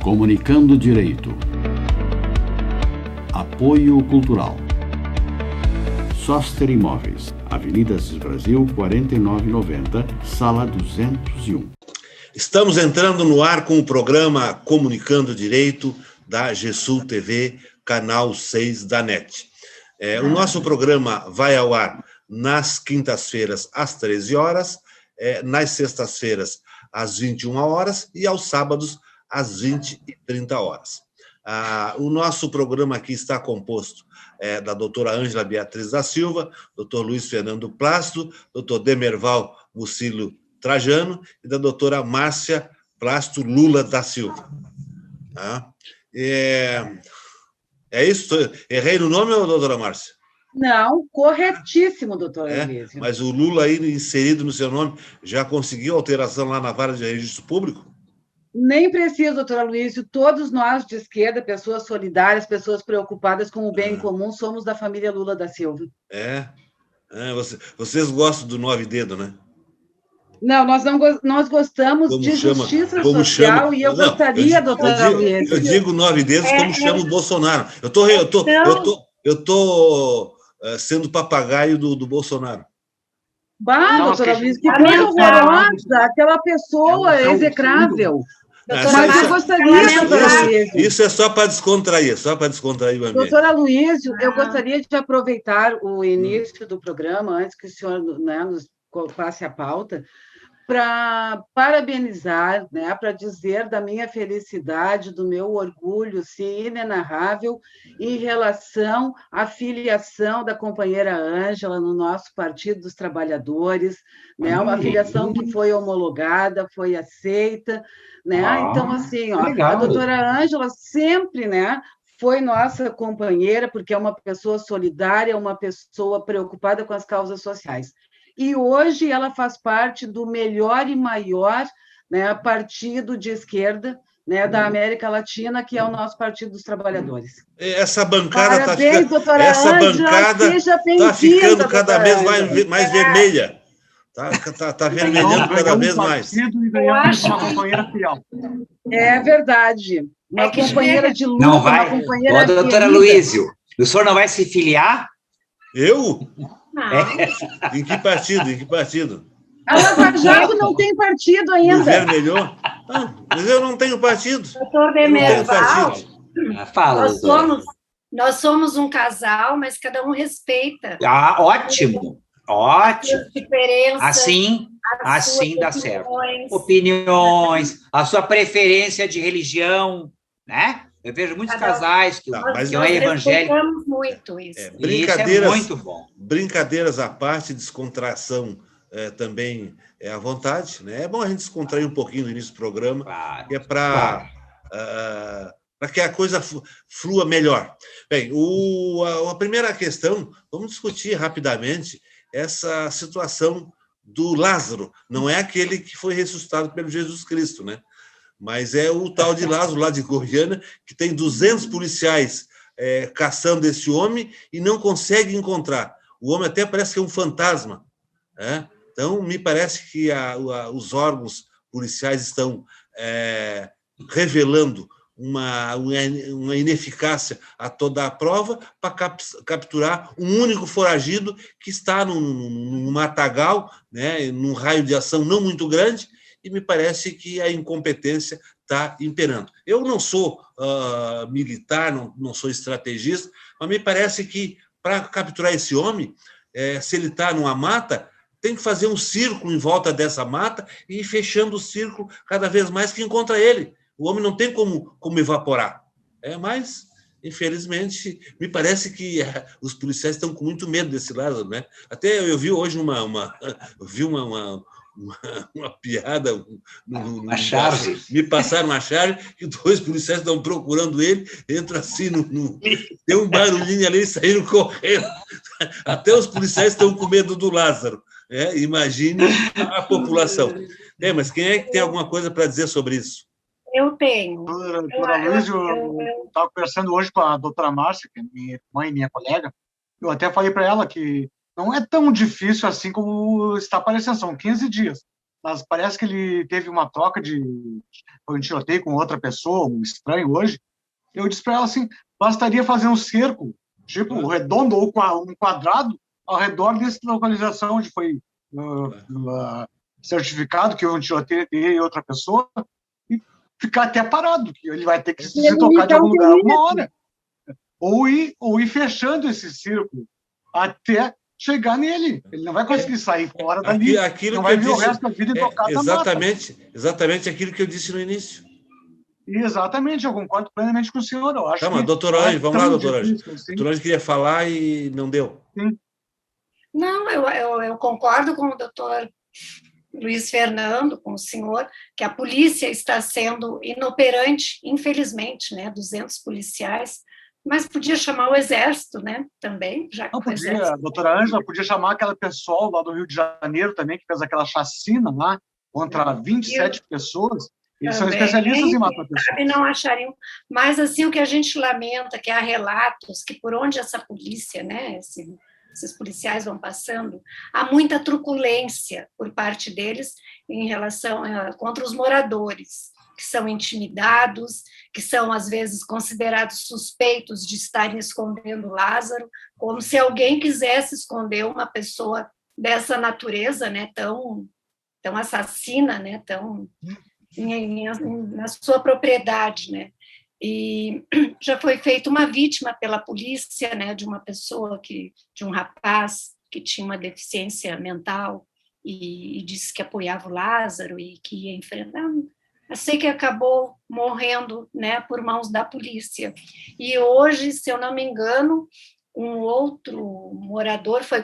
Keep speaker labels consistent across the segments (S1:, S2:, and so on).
S1: Comunicando Direito. Apoio Cultural. Soster Imóveis, Avenida Assis Brasil, 4990, Sala 201.
S2: Estamos entrando no ar com o programa Comunicando Direito da GESUL TV, canal 6 da NET. O nosso programa vai ao ar nas quintas-feiras às 13 horas, nas sextas-feiras às 21 horas e aos sábados às 20h30. O nosso programa aqui está composto da doutora Ângela Beatriz da Silva, doutor Luiz Fernando Plácido, doutor Demerval Mucilo Trajano e da doutora Márcia Plácido Lula da Silva. É isso? Errei no nome, doutora Márcia?
S3: Não, corretíssimo, doutor Elísio.
S2: Mas o Lula aí inserido no seu nome já conseguiu alteração lá na vara de registro público?
S3: Nem precisa, doutor Aloysio. Todos nós de esquerda, pessoas solidárias, pessoas preocupadas com o bem comum, somos da família Lula da Silva.
S2: Vocês gostam do 9 dedo, né?
S3: Não, nós gostamos
S2: como
S3: de justiça
S2: como
S3: social e eu gostaria, doutor Aloysio.
S2: Eu digo 9 dedos como chama o Bolsonaro. Eu tô sendo papagaio do Bolsonaro.
S3: Doutor Aloysio, que coisa horrorosa, aquela pessoa execrável. Mas eu gostaria, doutor Aloysio.
S2: Isso é só para descontrair, o ambiente.
S3: Doutor Aloysio, eu gostaria de aproveitar o início do programa, antes que o senhor nos passe a pauta, para parabenizar, para dizer da minha felicidade, do meu orgulho, inenarrável, em relação à filiação da companheira Ângela no nosso Partido dos Trabalhadores, uma filiação que foi homologada, foi aceita, Então, assim, a doutora Ângela sempre, foi nossa companheira, porque é uma pessoa solidária, uma pessoa preocupada com as causas sociais. E hoje ela faz parte do melhor e maior partido de esquerda da América Latina, que é o nosso Partido dos Trabalhadores.
S2: Essa bancada está ficando cada vez mais vermelha. Está vermelhando cada vez mais.
S3: É verdade. Uma companheira de luta,
S4: não vai.
S3: Uma companheira
S4: de doutora Aloysio, o senhor não vai se filiar?
S2: Eu? Em que partido?
S3: A Lava Jato não tem partido ainda.
S2: Vermelhou? Mas eu não tenho partido.
S5: Doutor Demerval,
S4: fala,
S5: nós somos um casal, mas cada um respeita.
S4: Ótimo. Assim dá certo. Opiniões, a sua preferência de religião, Eu vejo muitos casais que são evangélicos.
S5: Muito isso.
S2: Brincadeiras,
S4: isso é muito bom.
S2: Brincadeiras à parte, descontração também é à vontade, É bom a gente descontrair um pouquinho no início do programa, que é para que a coisa flua melhor. Bem, a primeira questão, vamos discutir rapidamente essa situação do Lázaro. Não é aquele que foi ressuscitado pelo Jesus Cristo, Mas é o tal de Lázaro, lá de Goiânia, que tem 200 policiais caçando esse homem e não consegue encontrar. O homem até parece que é um fantasma. Então, me parece que os órgãos policiais estão revelando uma ineficácia a toda a prova para capturar um único foragido que está num matagal, num raio de ação não muito grande, e me parece que a incompetência está imperando. Eu não sou militar, não sou estrategista, mas me parece que, para capturar esse homem, se ele está numa mata, tem que fazer um círculo em volta dessa mata e ir fechando o círculo cada vez mais que encontra ele. O homem não tem como evaporar. Mas, infelizmente, me parece que os policiais estão com muito medo desse Lázaro, Até eu vi hoje uma piada,
S4: uma charge.
S2: Me passaram uma charge que 2 policiais estão procurando ele, entra assim, tem um barulhinho ali e saíram correndo. Até os policiais estão com medo do Lázaro. Imagine a população. Mas quem é que tem alguma coisa para dizer sobre isso?
S5: Eu tenho.
S6: Doutora Luiz, eu estava conversando hoje com a doutora Márcia, que é minha mãe e minha colega, eu até falei para ela que não é tão difícil assim como está parecendo, são 15 dias. mas parece que ele teve uma troca foi um tiroteio com outra pessoa, um estranho hoje. Eu disse para ela assim, bastaria fazer um cerco, tipo redondo ou um quadrado, ao redor dessa localização onde foi certificado que houve um tiroteio e outra pessoa, e ficar até parado, que ele vai ter que se deslocar de algum lugar alguma hora. Ou ir fechando esse círculo até chegar nele. Ele não vai conseguir sair fora dali.
S2: Aquilo
S6: não
S2: que
S6: vai
S2: eu
S6: vir
S2: disse,
S6: o resto da vida e tocar
S2: exatamente aquilo que eu disse no início.
S6: Exatamente, eu concordo plenamente com o senhor. Eu acho
S2: mas doutor Anjo, vamos lá, doutor Anjo.
S6: Assim.
S2: Doutor Anjo queria falar e não deu.
S6: Sim.
S5: Não, eu concordo com o doutor Luiz Fernando, com o senhor, que a polícia está sendo inoperante, infelizmente, né? 200 policiais, mas podia chamar o exército, né? Também, já que
S6: não podia, a doutora Ângela podia chamar aquela pessoal lá do Rio de Janeiro também, que fez aquela chacina lá, contra 27 pessoas. Eles são especialistas em matar pessoas.
S5: E não achariam. Mas, assim, o que a gente lamenta, que há relatos que por onde essa polícia, né, esses policiais vão passando, há muita truculência por parte deles em relação contra os moradores, que são intimidados, que são, às vezes, considerados suspeitos de estarem escondendo Lázaro, como se alguém quisesse esconder uma pessoa dessa natureza, né, tão assassina, né, tão na sua propriedade, né? E já foi feita uma vítima pela polícia, né, de uma pessoa de um rapaz que tinha uma deficiência mental e disse que apoiava o Lázaro e que ia enfrentar. Eu sei que acabou morrendo, né, por mãos da polícia. E hoje, se eu não me engano, um outro morador foi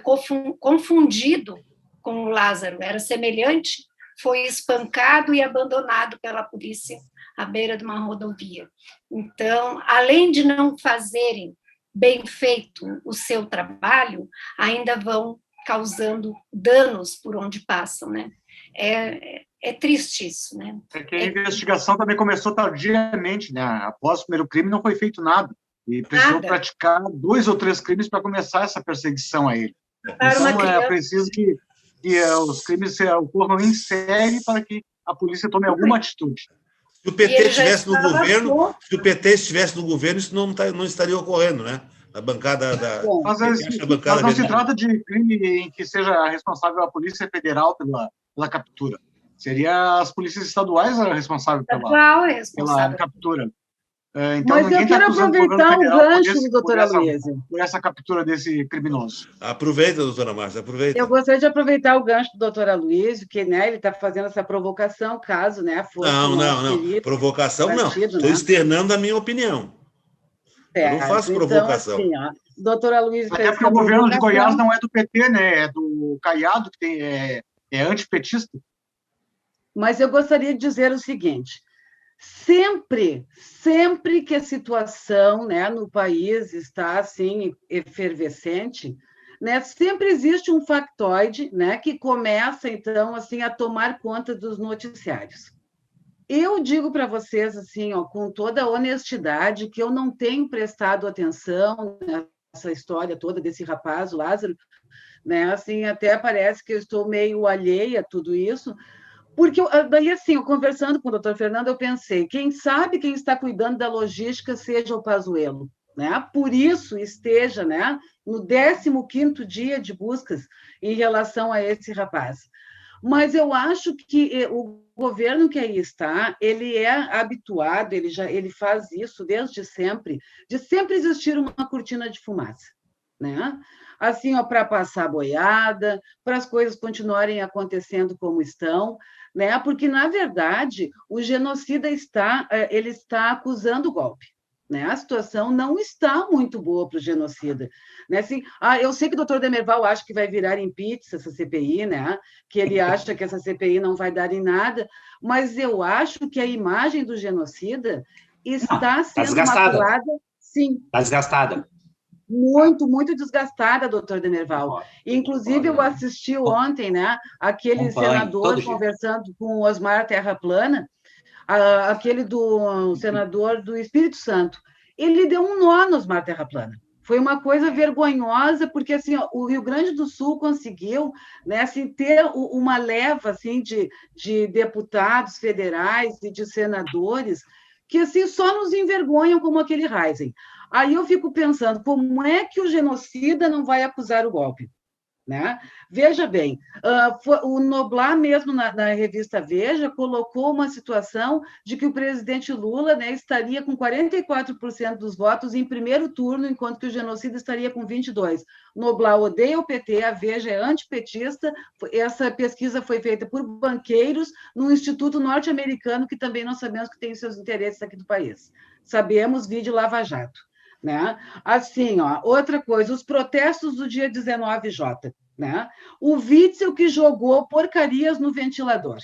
S5: confundido com o Lázaro, era semelhante, foi espancado e abandonado pela polícia à beira de uma rodovia. Então, além de não fazerem bem feito o seu trabalho, ainda vão causando danos por onde passam, né? É triste isso, né?
S6: É que a investigação também começou tardiamente, né? Após o primeiro crime não foi feito nada. E precisou praticar 2 ou 3 crimes para começar essa perseguição a ele. Então, é preciso que os crimes ocorram em série para que a polícia tome alguma atitude.
S2: Se o PT estivesse no governo, isso não estaria ocorrendo, né? A bancada da...
S6: Mas não se trata de crime em que seja responsável a Polícia Federal pela captura. Seria as polícias estaduais responsáveis pela captura. Então,
S3: mas eu quero aproveitar o gancho, doutora Luísa.
S6: Por essa captura desse criminoso.
S2: Aproveita, doutora Márcia, aproveita.
S3: Eu gostaria de aproveitar o gancho do doutor Aloysio, que, né, ele está fazendo essa provocação, caso, né, fosse...
S2: Não. Provocação partido, não. Estou externando a minha opinião. Eu não faço provocação.
S3: Então, assim, doutor Aloysio...
S6: Até porque o governo de Goiás não é do PT, né? É do Caiado, que é antipetista.
S3: Mas eu gostaria de dizer o seguinte... Sempre que a situação, né, no país está assim efervescente, né, sempre existe um factoide, né, que começa então assim a tomar conta dos noticiários. Eu digo para vocês assim, ó, com toda a honestidade, que eu não tenho prestado atenção nessa história toda desse rapaz, o Lázaro, né, assim até parece que eu estou meio alheia a tudo isso. Porque daí, assim, eu conversando com o doutor Fernando, eu pensei, quem sabe quem está cuidando da logística seja o Pazuello, né? Por isso esteja, né, no 15º dia de buscas em relação a esse rapaz. Mas eu acho que o governo que aí está, ele é habituado, ele faz isso desde sempre, de sempre existir uma cortina de fumaça, né? Assim, para passar boiada, para as coisas continuarem acontecendo como estão, né? Porque, na verdade, o genocida está acusando o golpe. Né? A situação não está muito boa para o genocida. Né? Assim, eu sei que o doutor Demerval acha que vai virar em pizza essa CPI, né? Que ele acha que essa CPI não vai dar em nada, mas eu acho que a imagem do genocida está sendo maculada. Sim.
S4: Está desgastada.
S3: Muito, muito desgastada, doutor Demerval. Inclusive, eu assisti ontem, né, aquele senador conversando com o Osmar Terra Plana, aquele do senador do Espírito Santo. Ele deu um nó no Osmar Terra Plana. Foi uma coisa vergonhosa, porque assim, o Rio Grande do Sul conseguiu, né, assim, ter uma leva assim, de deputados federais e de senadores que assim, só nos envergonham como aquele Heisen. Aí eu fico pensando, como é que o genocida não vai acusar o golpe? Né? Veja bem, o Noblar mesmo na revista Veja colocou uma situação de que o presidente Lula, né, estaria com 44% dos votos em primeiro turno, enquanto que o genocida estaria com 22%. Noblar odeia o PT, a Veja é antipetista, essa pesquisa foi feita por banqueiros num instituto norte-americano que também nós sabemos que tem seus interesses aqui do país. Sabemos, vídeo Lava Jato. Né? Assim, ó, outra coisa, os protestos do dia 19J, né? O Witzel que jogou porcarias no ventilador.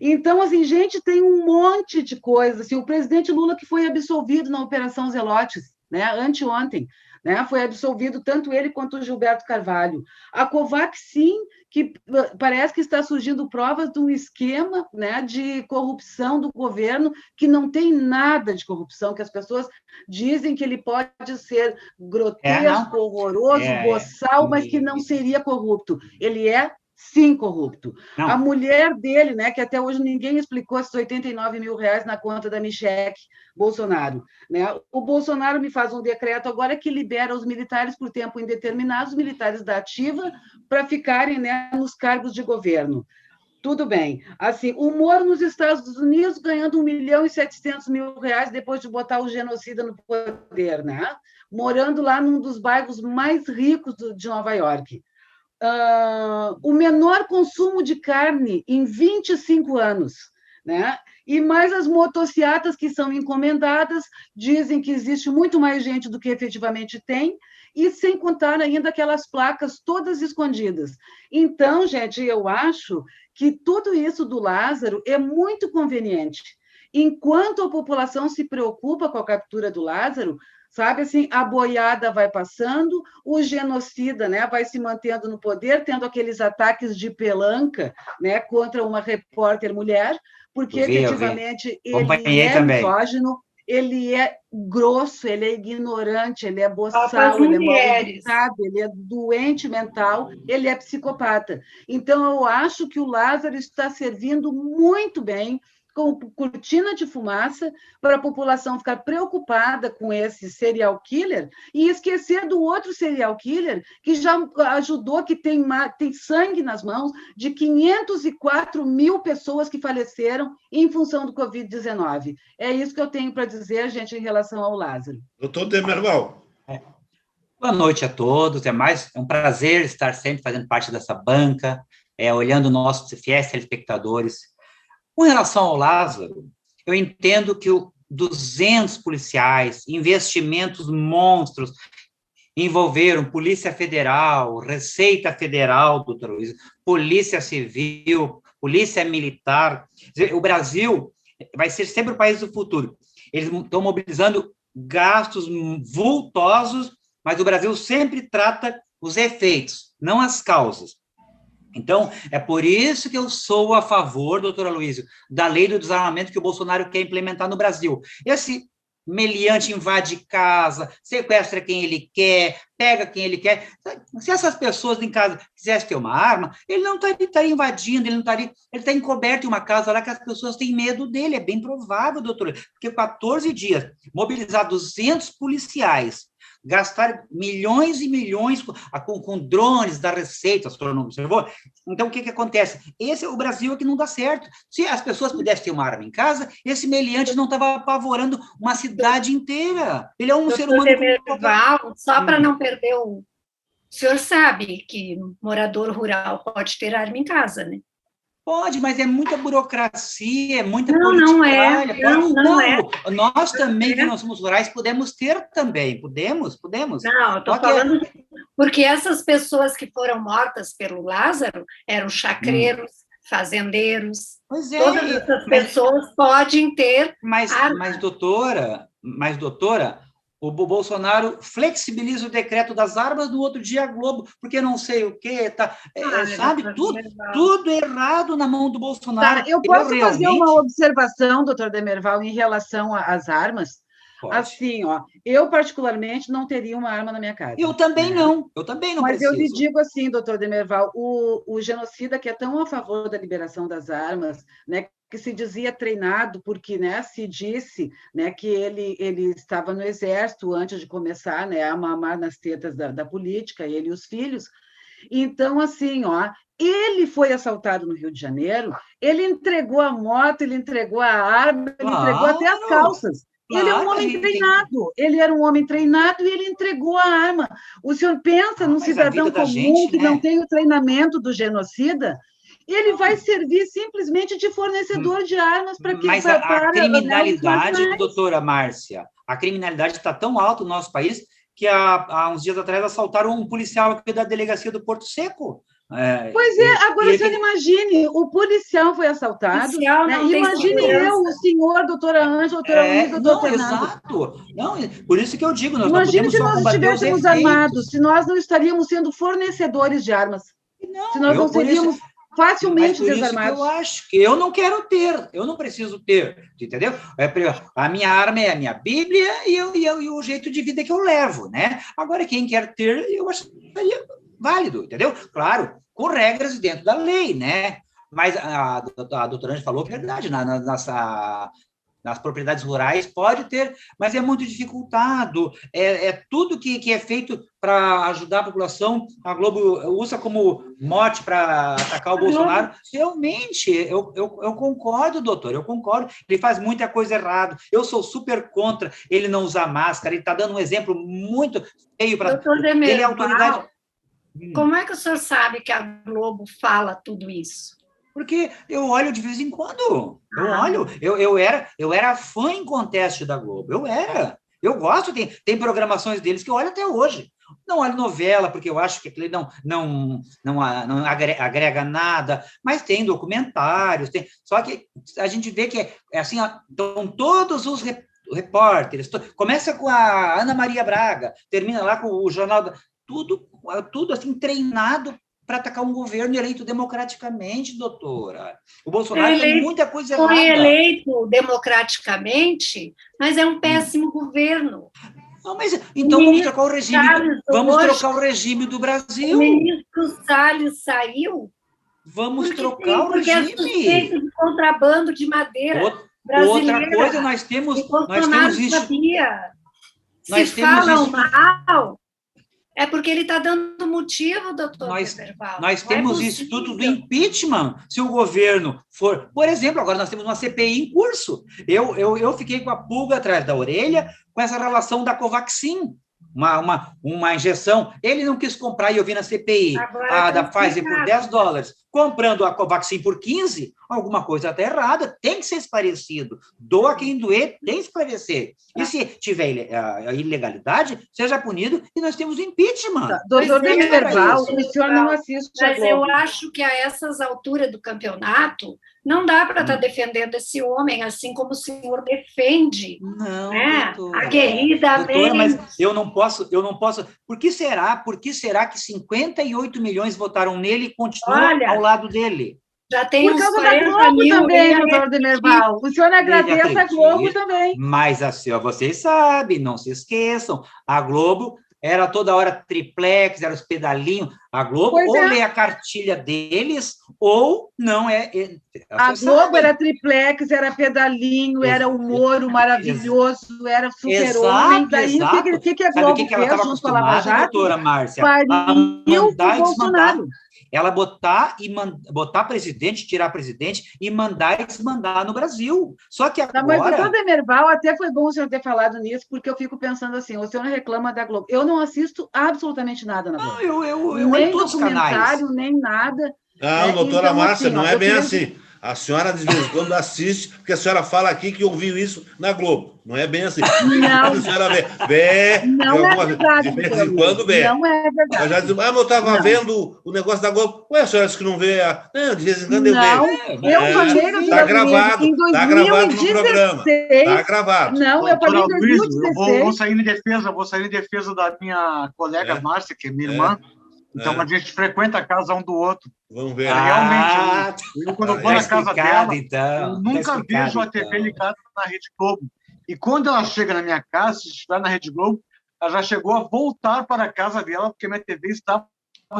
S3: Então, assim, gente, tem um monte de coisa. Assim, o presidente Lula que foi absolvido na Operação Zelotes, né? Anteontem, né? Foi absolvido tanto ele quanto o Gilberto Carvalho. A Covax, sim, que parece que está surgindo provas de um esquema, né, de corrupção do governo, que não tem nada de corrupção, que as pessoas dizem que ele pode ser grotesco, horroroso, boçal, mas que não seria corrupto. Ele é sim corrupto. Não. A mulher dele, né, que até hoje ninguém explicou esses 89 mil reais na conta da Michelle Bolsonaro. Né? O Bolsonaro me faz um decreto agora que libera os militares por tempo indeterminado, os militares da ativa, para ficarem, né, nos cargos de governo. Tudo bem. Assim, o Moro nos Estados Unidos ganhando 1.700.000 reais depois de botar o genocida no poder, né? Morando lá num dos bairros mais ricos de Nova York. O menor consumo de carne em 25 anos, né? E mais as motocicletas que são encomendadas, dizem que existe muito mais gente do que efetivamente tem, e sem contar ainda aquelas placas todas escondidas. Então, gente, eu acho que tudo isso do Lázaro é muito conveniente. Enquanto a população se preocupa com a captura do Lázaro, sabe assim, a boiada vai passando, o genocida, né, vai se mantendo no poder, tendo aqueles ataques de pelanca, né, contra uma repórter mulher, porque efetivamente ele é misógino, ele é grosso, ele é ignorante, ele é boçal, ele é mal-educado, ele é doente mental, ele é psicopata. Então, eu acho que o Lázaro está servindo muito bem com cortina de fumaça para a população ficar preocupada com esse serial killer e esquecer do outro serial killer que já ajudou, que tem sangue nas mãos, de 504 mil pessoas que faleceram em função do Covid-19. É isso que eu tenho para dizer, gente, em relação ao Lázaro.
S2: Doutor Demerval.
S4: Boa noite a todos, é um prazer estar sempre fazendo parte dessa banca, olhando nossos fiéis telespectadores. Com relação ao Lázaro, eu entendo que 200 policiais, investimentos monstros, envolveram Polícia Federal, Receita Federal, doutor Luiz, Polícia Civil, Polícia Militar. O Brasil vai ser sempre o país do futuro. Eles estão mobilizando gastos vultosos, mas o Brasil sempre trata os efeitos, não as causas. Então, é por isso que eu sou a favor, doutora Luísio, da lei do desarmamento que o Bolsonaro quer implementar no Brasil. Esse meliante invade casa, sequestra quem ele quer, pega quem ele quer. Se essas pessoas em casa quisessem ter uma arma, ele não estaria invadindo, ele está encoberto em uma casa lá que as pessoas têm medo dele. É bem provável, doutora, porque 14 dias, mobilizar 200 policiais, gastar milhões e milhões com drones da Receita, a senhora não observou? Então, o que acontece? Esse é o Brasil que não dá certo. Se as pessoas pudessem ter uma arma em casa, esse meliante não estava apavorando uma cidade inteira. Ele é um ser humano...
S5: Demerval, só para não perder o senhor sabe que morador rural pode ter arma em casa, né?
S4: Pode, mas é muita burocracia, é muita
S5: politicagem. Não é.
S4: Nós também, que nós somos rurais, podemos ter também. Podemos.
S5: Não, eu estou falando... Porque essas pessoas que foram mortas pelo Lázaro eram chacreiros, fazendeiros.
S4: Pois é.
S5: Todas essas pessoas podem ter...
S4: Mas, doutora, o Bolsonaro flexibiliza o decreto das armas, no outro dia a Globo, porque não sei o quê, sabe? Tudo errado na mão do Bolsonaro.
S3: Eu posso fazer uma observação, doutor Demerval, em relação às armas?
S4: Pode.
S3: Assim, ó, eu particularmente não teria uma arma na minha casa.
S4: Eu também não
S3: Mas
S4: preciso.
S3: eu lhe digo assim, doutor Demerval, o genocida que é tão a favor da liberação das armas, né, que se dizia treinado, porque, né, se disse, né, que ele estava no exército antes de começar, né, a mamar nas tetas da política, ele e os filhos. Então, assim, ó, ele foi assaltado no Rio de Janeiro, ele entregou a moto, ele entregou a arma, ele entregou até as calças. Ele é um homem treinado, ele era um homem treinado e ele entregou a arma. O senhor pensa num cidadão comum que não tem o treinamento do genocida, ele vai servir simplesmente de fornecedor de armas para quem...
S4: Mas a criminalidade, doutora Márcia, a criminalidade está tão alta no nosso país que há uns dias atrás assaltaram um policial aqui da delegacia do Porto Seco.
S3: Pois é, agora o senhor imagine, o policial foi assaltado, né? Imagine o senhor, doutora Ângela, doutora Luiz, doutor Fernando.
S4: Exato. Não, por isso que eu digo, nós
S3: imagine
S4: não podemos
S3: se nós estivéssemos armados, se nós não estaríamos sendo fornecedores de armas, se nós não seríamos facilmente desarmados.
S4: Eu acho que eu não quero ter, eu não preciso ter, entendeu? A minha arma é a minha Bíblia e o jeito de vida que eu levo, né? Agora, quem quer ter, eu acho que seria válido, entendeu? Claro, com regras dentro da lei, né? Mas a doutora Ângela falou verdade, nas propriedades rurais pode ter, mas é muito dificultado. Tudo que é feito para ajudar a população, a Globo usa como mote para atacar o Bolsonaro. Realmente, eu concordo, doutor, eu concordo. Ele faz muita coisa errada. Eu sou super contra ele não usar máscara. Ele está dando um exemplo muito feio para... Ele é autoridade...
S5: Como é que o senhor sabe que a Globo fala tudo isso?
S4: Porque eu olho de vez em quando. Eu olho. Eu era fã em conteste da Globo. Eu gosto. Tem programações deles que eu olho até hoje. Não olho novela, porque eu acho que aquilo não agrega nada, mas tem documentários. Só que a gente vê que é assim, estão todos os repórteres. Começa com a Ana Maria Braga, termina lá com o Jornal... Tudo assim, treinado para atacar um governo eleito democraticamente, doutora. O Bolsonaro tem muita coisa errada.
S5: Foi eleito democraticamente, mas é um péssimo governo.
S4: Não, mas então vamos trocar o regime. Vamos trocar o regime do Brasil.
S5: O ministro Salles saiu.
S4: Vamos trocar o regime.
S5: Porque é suspeito de contrabando de madeira.
S4: Outra coisa, nós temos isso.
S5: Se falam mal, é porque ele está dando motivo, doutor.
S4: Nós temos o Instituto do Impeachment, se o governo for... Por exemplo, agora nós temos uma CPI em curso. Eu fiquei com a pulga atrás da orelha com essa relação da Covaxin, uma injeção. Ele não quis comprar, e eu vi na CPI, da Pfizer por $10, comprando a Covaxin por 15, alguma coisa está errada, tem que ser esclarecido. Doa quem doer, tem que esclarecer. E se tiver a ilegalidade, seja punido, e nós temos o impeachment.
S3: Doutor Demerval, o senhor não assiste
S5: mas eu acho que a essas alturas do campeonato, não dá para estar defendendo esse homem, assim como o senhor defende.
S4: Não,
S5: aguerridamente.
S4: Mas eu não posso. Por que será que 58 milhões votaram nele e continuam ao lado dele?
S5: Já tem
S3: por causa da Globo também, doutor Demerval. O senhor agradece a Globo também.
S4: Mas assim, vocês sabem, não se esqueçam, a Globo era toda hora triplex, era os pedalinhos. A Globo lê a cartilha deles, ou não é...
S3: A Globo era triplex, era pedalinho, era o Moro maravilhoso, era super-homem. Daí, o que a Globo fez?
S4: Ela estava acostumada, doutora Márcia,
S3: a mandar
S4: e desmandar. Ela botar presidente, tirar presidente e mandar e desmandar no Brasil. Só que agora...
S3: Mas, doutor Demerval, até foi bom o senhor ter falado nisso, porque eu fico pensando assim, o senhor reclama da Globo. Eu não assisto absolutamente nada na Globo.
S4: Eu
S3: nem documentário, nem nada.
S2: Não, doutora então, Márcia, assim, não é bem assim. A senhora, de vez em quando, assiste, porque a senhora fala aqui que ouviu isso na Globo. Não é bem assim.
S3: Não.
S2: A senhora vê
S3: não é verdade,
S2: de vez em quando vê.
S3: Não é verdade.
S2: Eu já disse, eu estava vendo o negócio da Globo. Ué, a senhora disse que não vê? Não, de vez em quando eu vejo.
S3: Eu falei no
S2: Está gravado no programa. Está gravado.
S3: Não, eu falei em 2016.
S6: Eu vou sair em defesa da minha colega Márcia, que é minha irmã. Então, a gente frequenta a casa um do outro.
S2: Vamos ver.
S6: Realmente, eu quando eu vou na casa dela,
S4: então,
S6: eu nunca vejo a TV ligada na Rede Globo. E quando ela chega na minha casa, se estiver na Rede Globo, ela já chegou a voltar para a casa dela, porque minha TV estava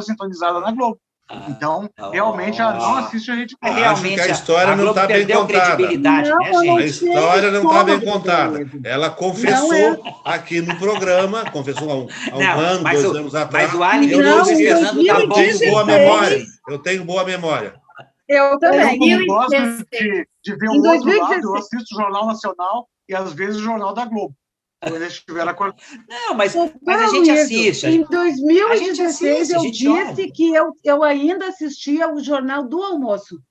S6: sintonizada na Globo. Então, realmente, ela não assiste a Rede Globo.
S2: Acho que a história não está bem contada. A história não está bem contada. Ela confessou aqui no programa, confessou há um ano, 2 anos atrás.
S4: Mas o Ali me dizendo tá bom.
S2: Eu tenho boa memória.
S3: Eu também.
S6: Eu gosto de ver o outro lado, eu assisto o Jornal Nacional e, às vezes, o Jornal da Globo. Quando eles estiveram acordando.
S4: Não, mas a gente assiste.
S3: Em 2016, eu disse que eu ainda assistia o Jornal do Almoço,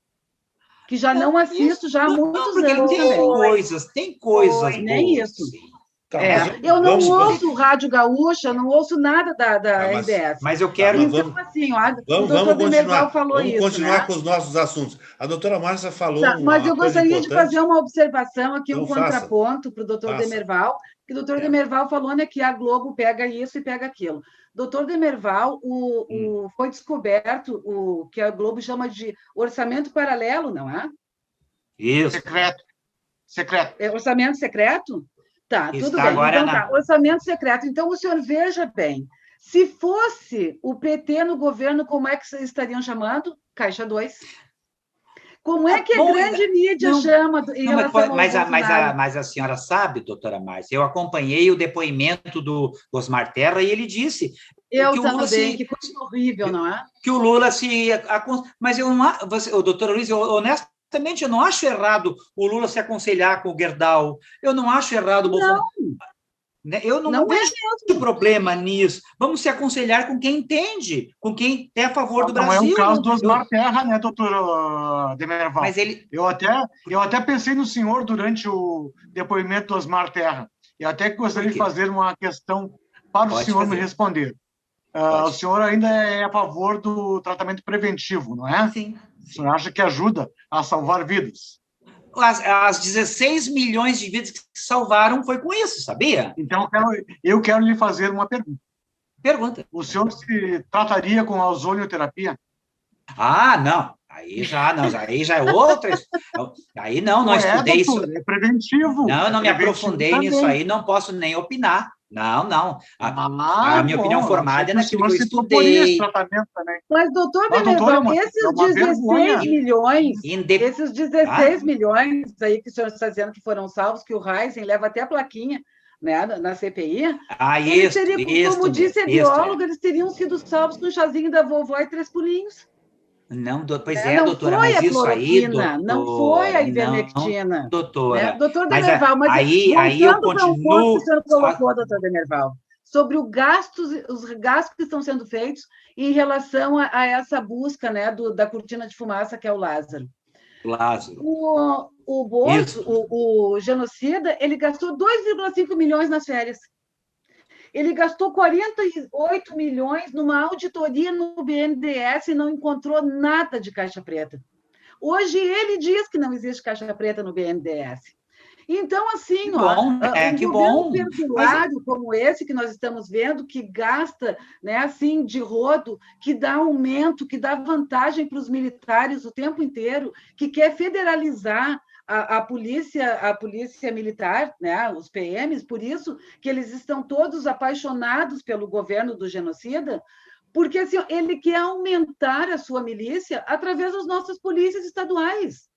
S3: que já não assisto já há muitos anos também.
S4: Tem coisas.
S3: Nem isso. Eu não ouço Rádio Gaúcha, não ouço nada da RBS.
S4: Mas eu quero...
S3: Então, assim, o doutor Demerval falou isso.
S2: Vamos continuar com os nossos assuntos. A doutora Márcia falou
S3: mas eu gostaria de fazer uma observação aqui,
S2: então,
S3: um contraponto para o doutor Demerval, que o doutor Demerval falou, né, que a Globo pega isso e pega aquilo. Doutor Demerval, foi descoberto o que a Globo chama de orçamento paralelo, não é?
S4: Isso.
S6: Secreto.
S3: É orçamento secreto? Tá, tudo bem.
S4: Agora
S3: então, orçamento secreto. Então, o senhor veja bem, se fosse o PT no governo, como é que vocês estariam chamando? Caixa 2. Como é que a grande mídia chama em relação ao
S4: mas a senhora sabe, doutora Márcia, eu acompanhei o depoimento do Osmar Terra e ele disse...
S3: Eu também, que coisa horrível, não é?
S4: Que o Lula se... Mas eu não... O doutor Luiz, honestamente, eu não acho errado o Lula se aconselhar com o Gerdau. Eu não acho errado o Bolsonaro. Eu não vejo problema nisso. Vamos se aconselhar com quem entende, com quem é a favor do Brasil.
S6: Não é o caso do Osmar Terra, né, doutor Demerval?
S4: Mas ele...
S6: Eu até pensei no senhor durante o depoimento do Osmar Terra. E até gostaria de fazer uma questão para o senhor me responder. O senhor ainda é a favor do tratamento preventivo, não é?
S4: Sim.
S6: O senhor acha que ajuda a salvar vidas?
S4: As 16 milhões de vidas que se salvaram foi com isso, sabia?
S6: Então, eu quero lhe fazer uma pergunta.
S4: Pergunta.
S6: O senhor se trataria com a ozonioterapia?
S4: Não. Aí já é outra. Aí não estudei isso.
S6: É preventivo.
S4: Não me aprofundei nisso aí, não posso nem opinar. Não. A minha opinião formada é naquilo que eu estudei.
S3: Mas, doutor Demerval, esses 16 milhões, esses 16 milhões aí que o senhor está dizendo que foram salvos, que o Heisen leva até a plaquinha, né, na CPI, como disse a bióloga, eles teriam sido salvos com o chazinho da vovó e 3 pulinhos.
S4: Não, doutora,
S3: mas isso aí, não foi a ivermectina.
S4: Doutora.
S3: Doutor Demerval, mas
S4: aí eu continuo...
S3: O senhor colocou, doutor Demerval, sobre os gastos que estão sendo feitos em relação a essa busca, né, da cortina de fumaça, que é o Lázaro. O Bozo, o genocida, ele gastou 2,5 milhões nas férias. Ele gastou 48 milhões numa auditoria no BNDES e não encontrou nada de caixa preta. Hoje, ele diz que não existe caixa preta no BNDES. Então, assim,
S4: que bom.
S3: Perdulário como esse que nós estamos vendo, que gasta, né, assim, de rodo, que dá aumento, que dá vantagem para os militares o tempo inteiro, que quer federalizar a polícia militar, né, os PMs, por isso que eles estão todos apaixonados pelo governo do genocida, porque assim, ele quer aumentar a sua milícia através das nossas polícias estaduais.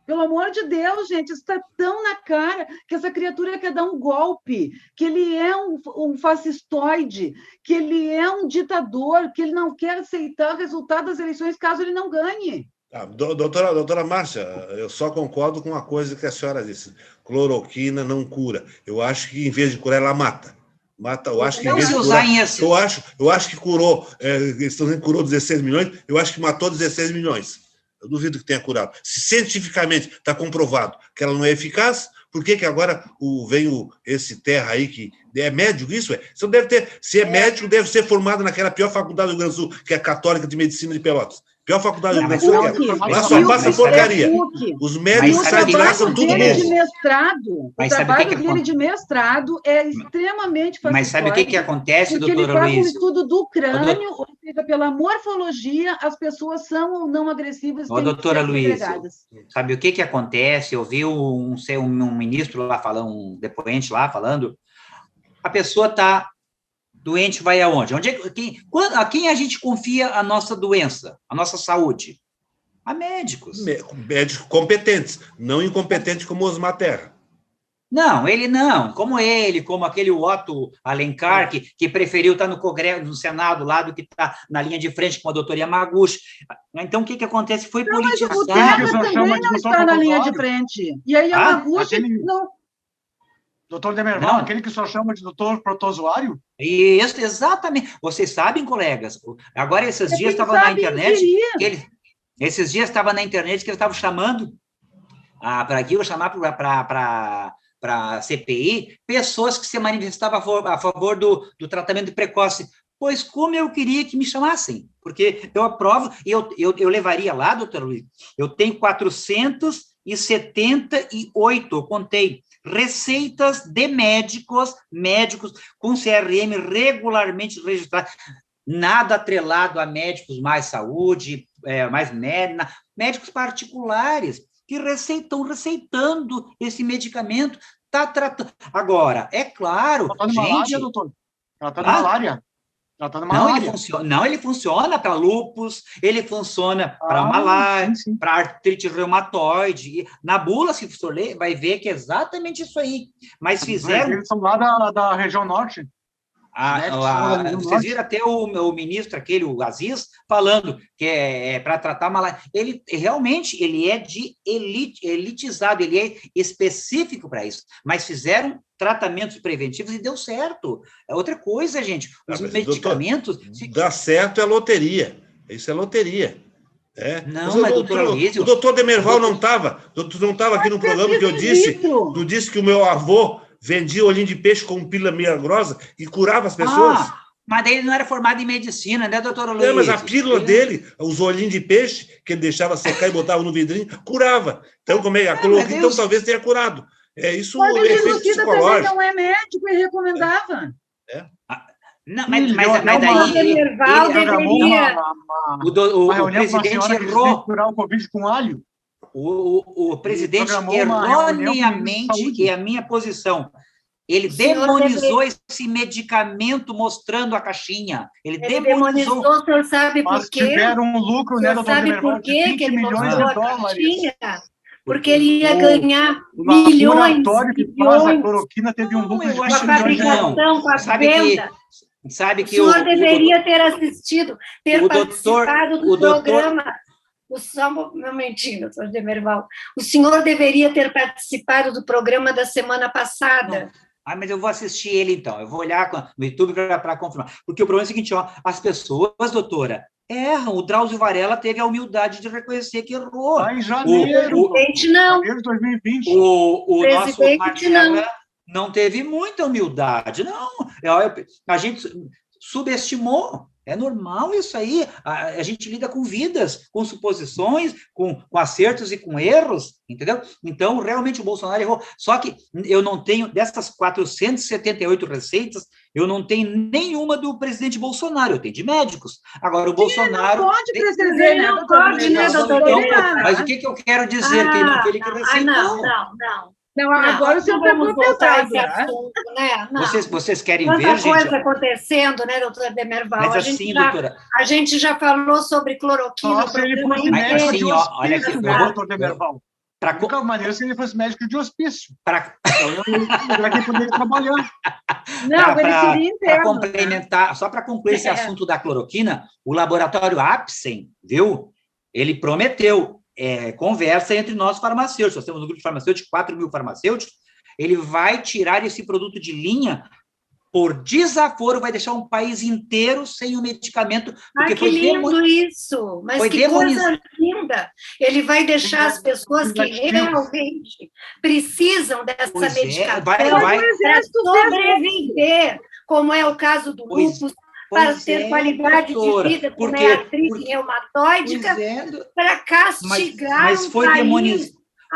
S3: Pelo amor de Deus, gente, isso está tão na cara que essa criatura quer dar um golpe, que ele é um fascistoide, que ele é um ditador, que ele não quer aceitar o resultado das eleições caso ele não ganhe.
S2: Doutora Márcia, eu só concordo com uma coisa que a senhora disse. Cloroquina não cura. Eu acho que, em vez de curar, ela mata. Eu acho que, em vez de curar, eu acho que curou, curou 16 milhões, eu acho que matou 16 milhões. Eu duvido que tenha curado. Se cientificamente está comprovado que ela não é eficaz, por que agora vem esse Terra aí, que é médico, isso é? Você não deve ter, se é médico, deve ser formado naquela pior faculdade do Rio Grande do Sul, que é a Católica de Medicina de Pelotas. Pior faculdade de
S3: PUC,
S2: medicina. Lá só passa porcaria. Os médicos saem de lá, são tudo burro.
S3: O trabalho dele de mestrado é extremamente fascista.
S4: Mas sabe o que acontece, doutora Luísa?
S3: Porque ele faz um estudo do crânio, ou seja, pela morfologia, as pessoas são ou não agressivas.
S4: Doutora Luísa, sabe o que acontece? Eu vi um ministro lá falando, um depoente lá falando, a pessoa está doente, vai aonde? A quem a gente confia a nossa doença, a nossa saúde? A médicos.
S2: Médicos competentes, não incompetentes como Osmar Terra.
S4: Não, ele não. Como aquele Otto Alencar, que preferiu estar no Congresso, no Senado, lá do que está na linha de frente com a doutora Yamaguchi. Então, o que acontece? Foi politizado.
S3: Mas o Terra também não está na linha de frente. E aí Yamaguchi não...
S6: Doutor Demerval, aquele que só chama de doutor protozoário?
S4: Isso, exatamente. Vocês sabem, colegas, agora esses dias estava na internet, esses dias estava na internet que eles estavam chamando, para aqui, eu chamar para a CPI, pessoas que se manifestavam a favor do tratamento precoce. Pois como eu queria que me chamassem, porque eu aprovo, e eu levaria lá, doutor Luiz, eu tenho 478, eu contei, receitas de médicos com CRM regularmente registrados, nada atrelado a médicos mais saúde, médicos particulares, que estão receitando esse medicamento, está tratando. Agora, é claro,
S6: gente... Malária, doutor? Tratando malária.
S4: Ele funciona para lúpus, ele funciona para malária, para artrite reumatoide. Na bula, se for ler, vai ver que é exatamente isso aí. Mas fizeram...
S6: Eles são lá da região norte.
S4: Vocês viram até o ministro, o Aziz, falando que é para tratar malária. Ele realmente é elitizado, ele é específico para isso. Mas fizeram tratamentos preventivos e deu certo. É outra coisa, gente. Os medicamentos...
S2: Doutor, dá certo é loteria. Isso é loteria.
S4: Não, mas doutor Luiz...
S2: O doutor Demerval não estava aqui no programa que eu disse que o meu avô vendia olhinho de peixe com pílula milagrosa e curava as pessoas.
S4: Mas daí ele não era formado em medicina, né, doutor Luiz?
S2: Mas a pílula dele, os olhinhos de peixe, que ele deixava secar e botava no vidrinho, curava. Então, a cloroquina talvez tenha curado. Isso
S3: mas
S2: é efeito psicológico.
S3: Também não é médico e recomendava.
S4: Não, mas daí... O presidente errou.
S6: Curar o Covid com alho.
S4: O presidente erroneamente, que é a minha posição, ele demonizou esse medicamento mostrando a caixinha. Ele demonizou.
S5: O senhor sabe por quê?
S6: Tiveram um lucro, né, doutor
S5: Sabe por quê que ele mostrou a caixinha? Porque ele ia
S6: ganhar
S5: milhões.
S6: O laboratório que faz a cloroquina teve um lucro de 20 milhões de
S5: reais.
S4: Sabe que
S5: o senhor deveria ter assistido, participado do programa. Só um momentinho, doutor Demerval. O senhor deveria ter participado do programa da semana passada.
S4: Mas eu vou assistir ele, então. Eu vou olhar no YouTube para confirmar. Porque o problema é o seguinte, as pessoas, doutora, erram. O Drauzio Varela teve a humildade de reconhecer que errou.
S6: Em janeiro.
S5: O presidente não.
S6: Janeiro de 2020.
S4: O nosso Marcelo não teve muita humildade. Não. A gente subestimou. É normal isso aí. A gente lida com vidas, com suposições, com acertos e com erros, entendeu? Então, realmente, o Bolsonaro errou. Só que eu não tenho, dessas 478 receitas, eu não tenho nenhuma do presidente Bolsonaro, eu tenho de médicos. Agora, o Bolsonaro...
S3: Não pode prescrever, né, doutor?
S4: Mas o que eu quero dizer? Que ele não foi ele que receitou.
S3: Não, agora você vai voltar esse assunto,
S5: né?
S4: Vocês querem
S5: ver,
S4: gente?
S5: Quanta coisa acontecendo, né, doutora Demerval?
S4: Mas assim, doutora...
S5: A gente já falou sobre cloroquina.
S6: Nossa, ele fosse médico de hospício,
S4: olha aqui,
S6: doutor Demerval. De qualquer maneira, se ele fosse médico de hospício. Ele aqui poderia trabalhar.
S3: Não, ele seria interno.
S4: Para complementar, só para concluir esse assunto da cloroquina, o laboratório Apsen, viu? Ele prometeu conversa entre nós farmacêuticos. Nós temos um grupo de farmacêuticos, 4.000 farmacêuticos. Ele vai tirar esse produto de linha por desaforo, vai deixar um país inteiro sem o medicamento.
S5: Porque que lindo isso! Mas que coisa linda! Ele vai deixar as pessoas que realmente precisam dessa medicação para sobreviver, como é o caso do lúpus, para ter qualidade de vida, como é artrite reumatoidica, para castigar
S4: mas foi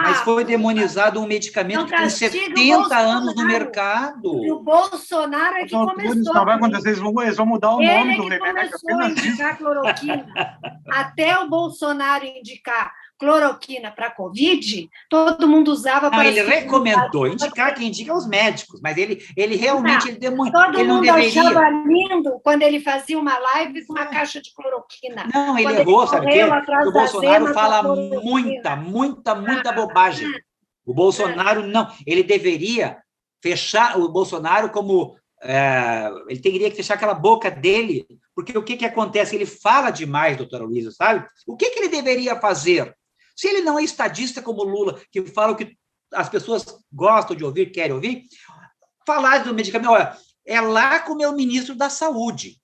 S4: Mas foi demonizado um medicamento que tem 70 anos no mercado.
S5: O Bolsonaro é que começou.
S6: Isso não vai acontecer, eles vão mudar o nome do remédio.
S5: Ele começou a indicar cloroquina. Até o Bolsonaro indicar cloroquina para Covid, todo mundo usava para...
S4: Não, ele recomendou, indicar quem indica os médicos, mas ele realmente ele
S5: todo
S4: ele não
S5: mundo
S4: deveria.
S5: achava lindo quando ele fazia uma live com uma caixa de cloroquina.
S4: Não, ele errou, sabe o quê? Porque o Bolsonaro fala muita bobagem. O Bolsonaro não, ele deveria fechar o Bolsonaro como... ele teria que fechar aquela boca dele, porque o que acontece? Ele fala demais, doutora Luísa, sabe? O que ele deveria fazer? Se ele não é estadista como Lula, que fala o que as pessoas gostam de ouvir, querem ouvir, falar do medicamento, olha, é lá com o meu ministro da Saúde.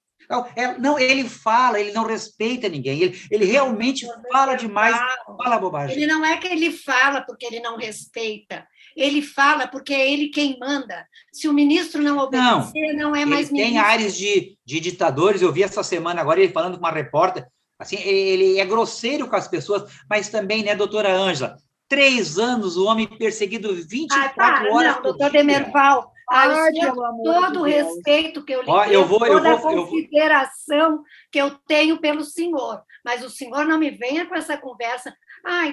S4: Não, ele fala, ele não respeita ninguém, ele realmente fala demais, fala bobagem.
S5: Ele não é que ele fala porque ele não respeita, ele fala porque é ele quem manda. Se o ministro não obedecer, não é mais ministro.
S4: Tem áreas de ditadores, eu vi essa semana agora ele falando com uma repórter, assim, ele é grosseiro com as pessoas, mas também, né, doutora Ângela, 3 anos, o homem perseguido 24 horas
S5: não, doutor Demerval, todo o respeito que eu lhe tenho, toda a consideração que eu tenho pelo senhor, mas o senhor não me venha com essa conversa,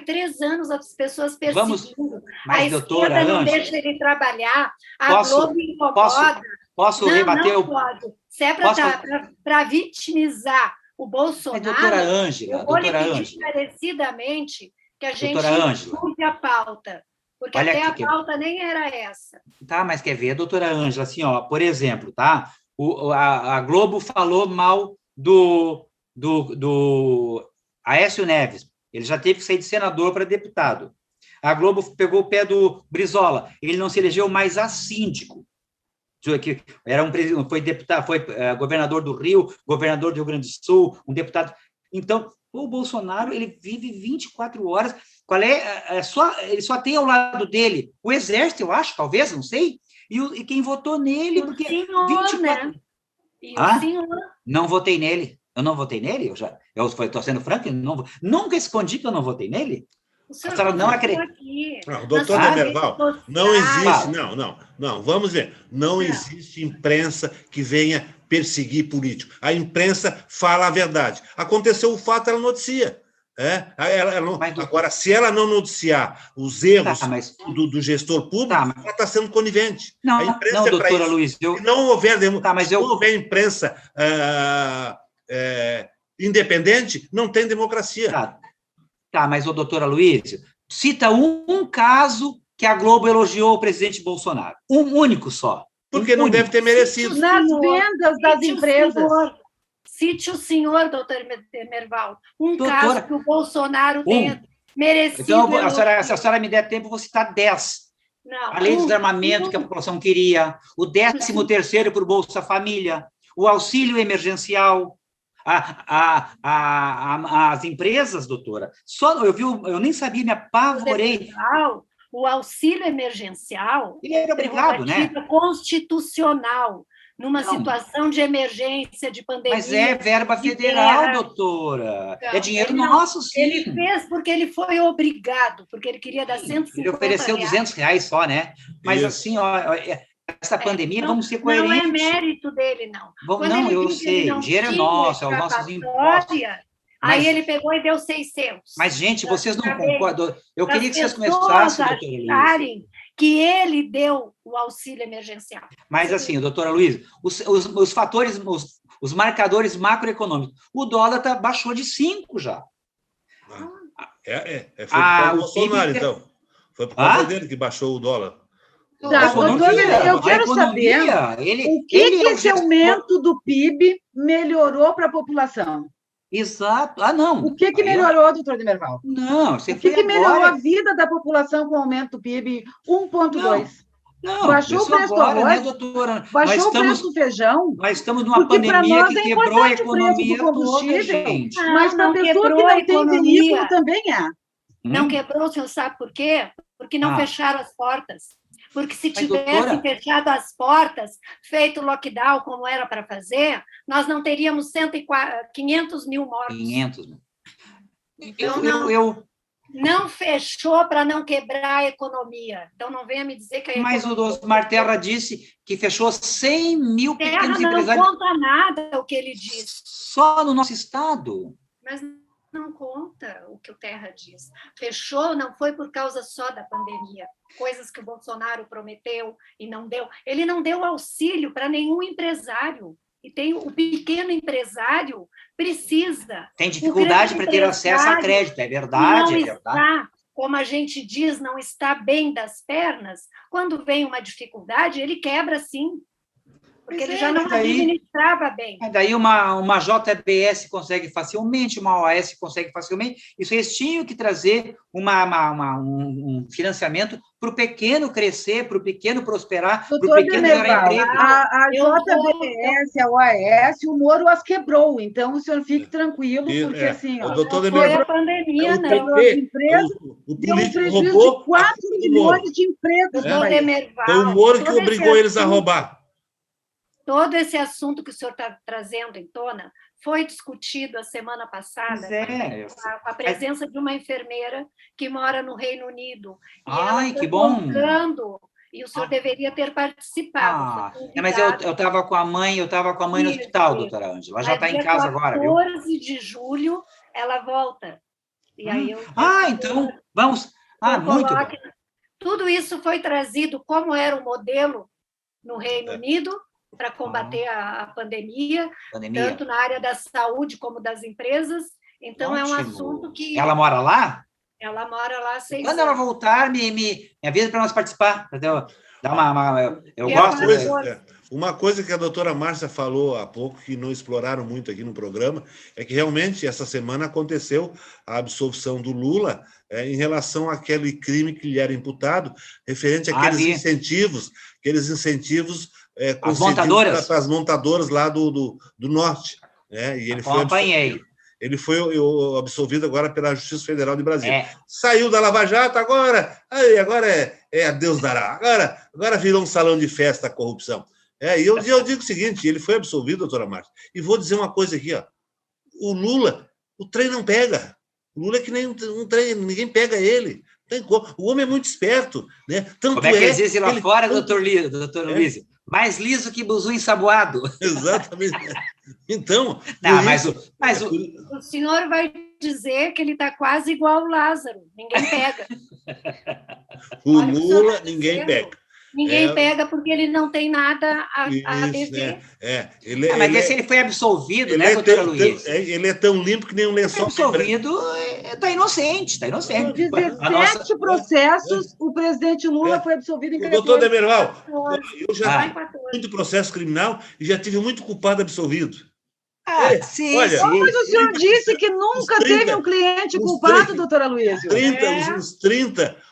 S5: 3 anos as pessoas perseguindo,
S4: mas,
S5: a
S4: doutora
S5: esquerda não
S4: Ângela,
S5: deixa ele trabalhar, a Globo incomoda.
S4: Posso rebater
S5: não pode. Se é para vitimizar o Bolsonaro,
S4: doutora Ângela,
S5: eu vou lhe pedir encarecidamente que a gente discute a pauta, porque até a pauta nem era essa.
S4: Tá, mas quer ver, doutora Ângela, assim, ó, por exemplo, tá? A Globo falou mal do Aécio Neves, ele já teve que sair de senador para deputado. A Globo pegou o pé do Brizola, ele não se elegeu mais a síndico. Que era foi deputado, foi governador do Rio, governador do Rio Grande do Sul, um deputado. Então, o Bolsonaro, ele vive 24 horas. Ele só tem ao lado dele o Exército, eu acho, talvez, não sei, e quem votou nele, porque...
S5: Senhor, 24... né? E o senhor?
S4: Não votei nele. Eu não votei nele? Eu estou sendo franco, nunca escondi que eu não votei nele.
S5: A senhora não acredita.
S2: Doutor Demerval, não existe, não, vamos ver, não existe imprensa que venha perseguir político. A imprensa fala a verdade. Aconteceu o fato, ela noticia. Agora, se ela não noticiar os erros do gestor público, ela está sendo conivente. A imprensa
S4: não, doutora Luiz,
S2: se não houver imprensa independente, não tem democracia.
S4: Tá, mas, doutora Luiz, cita um caso que a Globo elogiou o presidente Bolsonaro. Um único só.
S2: Porque não deve ter merecido.
S3: Nas vendas das empresas.
S5: Cite o senhor, doutor Demerval, caso que o Bolsonaro tenha merecido.
S4: Então, se a senhora me der tempo, eu vou citar 10.
S5: Não,
S4: a lei do desarmamento que a população queria, o 13º para o Bolsa Família, o auxílio emergencial, as empresas, doutora. Eu nem sabia, me apavorei.
S5: O auxílio emergencial
S4: ele era obrigado, né?
S5: Constitucional, numa situação de emergência, de pandemia.
S4: Mas é verba federal, doutora. É dinheiro nosso, sim.
S5: Ele fez porque ele foi obrigado, porque ele queria dar 150
S4: Ele ofereceu R$200 só, né? Mas assim, essa pandemia, vamos ser coerentes.
S5: Não é mérito dele, não.
S4: Não, eu sei, o dinheiro é nosso, é os nossos impostos.
S5: Aí ele pegou e deu 600.
S4: Mas, gente, vocês não concordam. Eu queria que vocês começassem, doutora Luiz.
S5: Que ele deu o auxílio emergencial.
S4: Mas, assim, doutora Luiz, os fatores, os marcadores macroeconômicos, o dólar baixou de 5 já.
S2: Foi por causa do Bolsonaro, então. Foi por causa dele que baixou o dólar.
S3: Eu quero saber o que esse aumento do PIB melhorou para a população.
S4: Exato. Não.
S3: O que melhorou, doutor Demerval?
S4: Não,
S3: o que melhorou a vida da população com o aumento do PIB 1,2?
S4: Não,
S3: baixou o preço do arroz,
S4: né, doutora?
S3: Baixou o preço do feijão.
S4: Nós estamos numa pandemia que quebrou a economia toda, gente.
S3: Mas para a pessoa que não tem veículo também é.
S5: Não quebrou, o senhor sabe por quê? Porque não fecharam as portas. Porque se
S4: Mas,
S5: tivessem
S4: doutora,
S5: fechado as portas, feito lockdown como era para fazer, nós não teríamos 500 mil mortos.
S4: 500 mil.
S5: Então, não fechou para não quebrar a economia. Então, não venha me dizer que a
S4: Mas
S5: economia...
S4: o Osmar Terra disse que fechou 100 mil pequenos empresários.
S5: Terra não conta nada o que ele disse.
S4: Só no nosso estado.
S5: Mas não conta o que o Terra diz. Fechou não foi por causa só da pandemia. Coisas que o Bolsonaro prometeu e não deu. Ele não deu auxílio para nenhum empresário. E tem o pequeno empresário precisa.
S4: Tem dificuldade para ter acesso a crédito, é verdade,
S5: não
S4: é verdade.
S5: Está, como a gente diz, não está bem das pernas. Quando vem uma dificuldade, ele quebra sim. Porque ele já não administrava bem.
S4: Daí uma JBS consegue facilmente, uma OAS consegue facilmente. Isso eles tinham que trazer um financiamento para o pequeno crescer, para o pequeno prosperar, para o pequeno gerar emprego.
S3: A JBS, a OAS, o Moro as quebrou. Então, o senhor fique tranquilo, porque assim...
S2: Não
S5: foi a pandemia, não.
S3: As empresas deu um prejuízo de 4 milhões de empregos.
S2: Foi o Moro que obrigou eles a roubar.
S5: Todo esse assunto que o senhor está trazendo em tona foi discutido a semana passada com a presença de uma enfermeira que mora no Reino Unido.
S4: Ai, que bom!
S5: E o senhor deveria ter participado.
S4: Mas eu estava com a mãe, no hospital, doutora Ângela. Ela já está em casa agora, viu?
S5: 14 de julho, ela volta. E aí
S4: então, vamos... muito bom.
S5: Tudo isso foi trazido como era o modelo no Reino Unido, para combater a pandemia, tanto na área da saúde como das empresas. Então, é um assunto que...
S4: Ela mora lá?
S5: Ela mora lá há 6 anos.
S4: Quando ela voltar, me avisa para nós participar. Entendeu? Eu gosto...
S2: Uma coisa que a doutora Márcia falou há pouco, que não exploraram muito aqui no programa, é que realmente essa semana aconteceu a absolvição do Lula em relação àquele crime que lhe era imputado, referente àqueles incentivos
S4: as montadoras?
S2: Para as montadoras lá do norte. Né? E ele foi absolvido agora pela Justiça Federal de Brasília. Saiu da Lava Jato agora é a Deus dará. Agora virou um salão de festa a corrupção. E eu digo o seguinte, ele foi absolvido, doutora Márcia, e vou dizer uma coisa aqui, ó. O Lula, o trem não pega. O Lula é que nem um trem, ninguém pega ele. O homem é muito esperto. Né? Tanto
S4: como é que eles dizem lá fora, doutor Luiz? Mais liso que buzu ensaboado.
S2: Exatamente. Então...
S5: O senhor vai dizer que ele está quase igual ao Lázaro. Ninguém pega.
S2: O Lula, ninguém pega.
S5: Ninguém pega porque ele não tem nada a dever.
S4: Mas ele foi absolvido, né, doutora Luiz?
S2: Ele é tão limpo que nem um lençol.
S4: Absolvido, está inocente, está inocente.
S3: Em 17 processos, o presidente Lula foi absolvido em 14.
S2: Doutor Demerval, eu já tive muito processo criminal e já tive muito culpado absolvido.
S3: Sim. Mas o senhor disse que nunca teve um cliente culpado, doutora Luísa.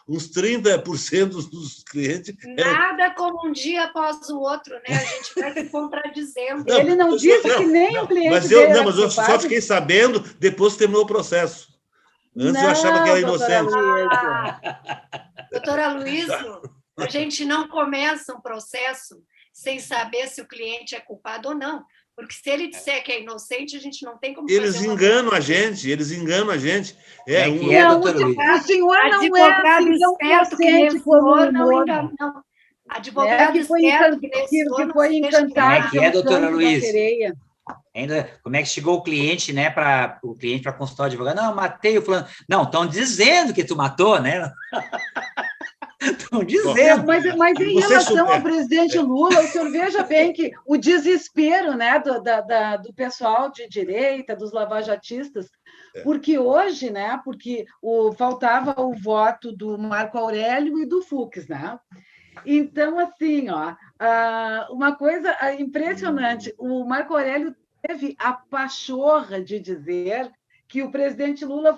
S2: Uns 30% dos clientes...
S5: Nada como um dia após o outro, né? A gente vai se contradizendo.
S3: Ele não disse que nem o cliente dele era
S2: mas eu só fiquei sabendo depois que terminou o processo. Antes eu achava que era inocente.
S5: Doutora Luísa, a gente não começa um processo sem saber se o cliente é culpado ou não. Porque se ele disser que é inocente, a gente não tem como
S2: eles
S5: fazer
S2: enganam a gente.
S3: O senhor não é assim tão inocente como o Moro.
S5: Advogado
S3: que foi encantado
S4: pelo doutora Luiz? Como é que chegou o cliente, né, para consultar o advogado? Não, matei o fulano. Não, estão dizendo que tu matou, né? Estão dizendo.
S3: Mas em relação ao presidente Lula, o senhor veja bem que o desespero, né, do pessoal de direita, dos lavajatistas, porque hoje, né, faltava o voto do Marco Aurélio e do Fux, né? Então, assim, uma coisa impressionante, o Marco Aurélio teve a pachorra de dizer que o presidente Lula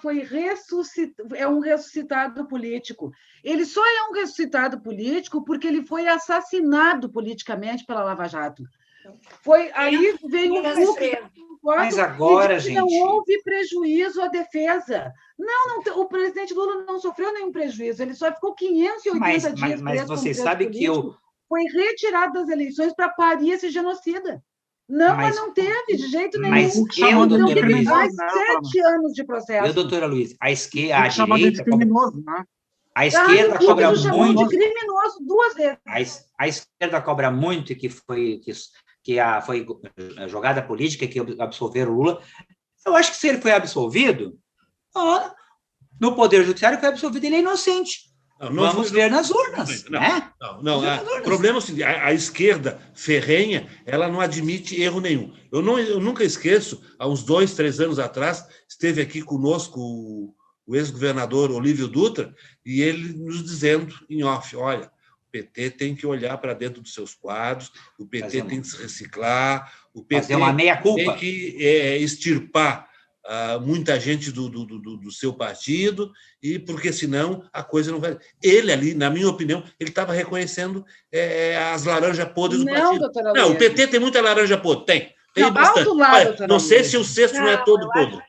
S3: é um ressuscitado político. Ele só é um ressuscitado político porque ele foi assassinado politicamente pela Lava Jato. Aí veio o Fux,
S4: mas agora,
S3: gente, não houve prejuízo à defesa. Não, o presidente Lula não sofreu nenhum prejuízo, ele só ficou 580 dias preso.
S4: Mas você sabe que
S3: foi retirado das eleições para parir esse genocida. Não, mas não teve, de jeito nenhum.
S4: Mas
S3: então, teve mais 7 anos de processo.
S4: Eu, doutora Luiz, a direita... A esquerda cobra muito...
S3: de criminoso 2 vezes.
S4: A esquerda cobra muito que foi jogada política que absolveram o Lula. Eu acho que se ele foi absolvido, no Poder Judiciário foi absolvido, ele é inocente. Vamos ver nas urnas, né?
S2: Não. O problema é o seguinte, a esquerda ferrenha, ela não admite erro nenhum. Eu nunca esqueço, há uns 2, 3 anos atrás, esteve aqui conosco o ex-governador Olívio Dutra, e ele nos dizendo em off, olha, o PT tem que olhar para dentro dos seus quadros, o PT tem que se reciclar, o PT
S4: fazer uma meia-culpa.
S2: Tem que extirpar muita gente do seu partido, e porque senão a coisa não vai... Ele ali, na minha opinião, ele estava reconhecendo as laranjas podres do partido. Não, o PT tem muita laranja podre, tem bastante. Olha, não sei se o cesto não é todo podre.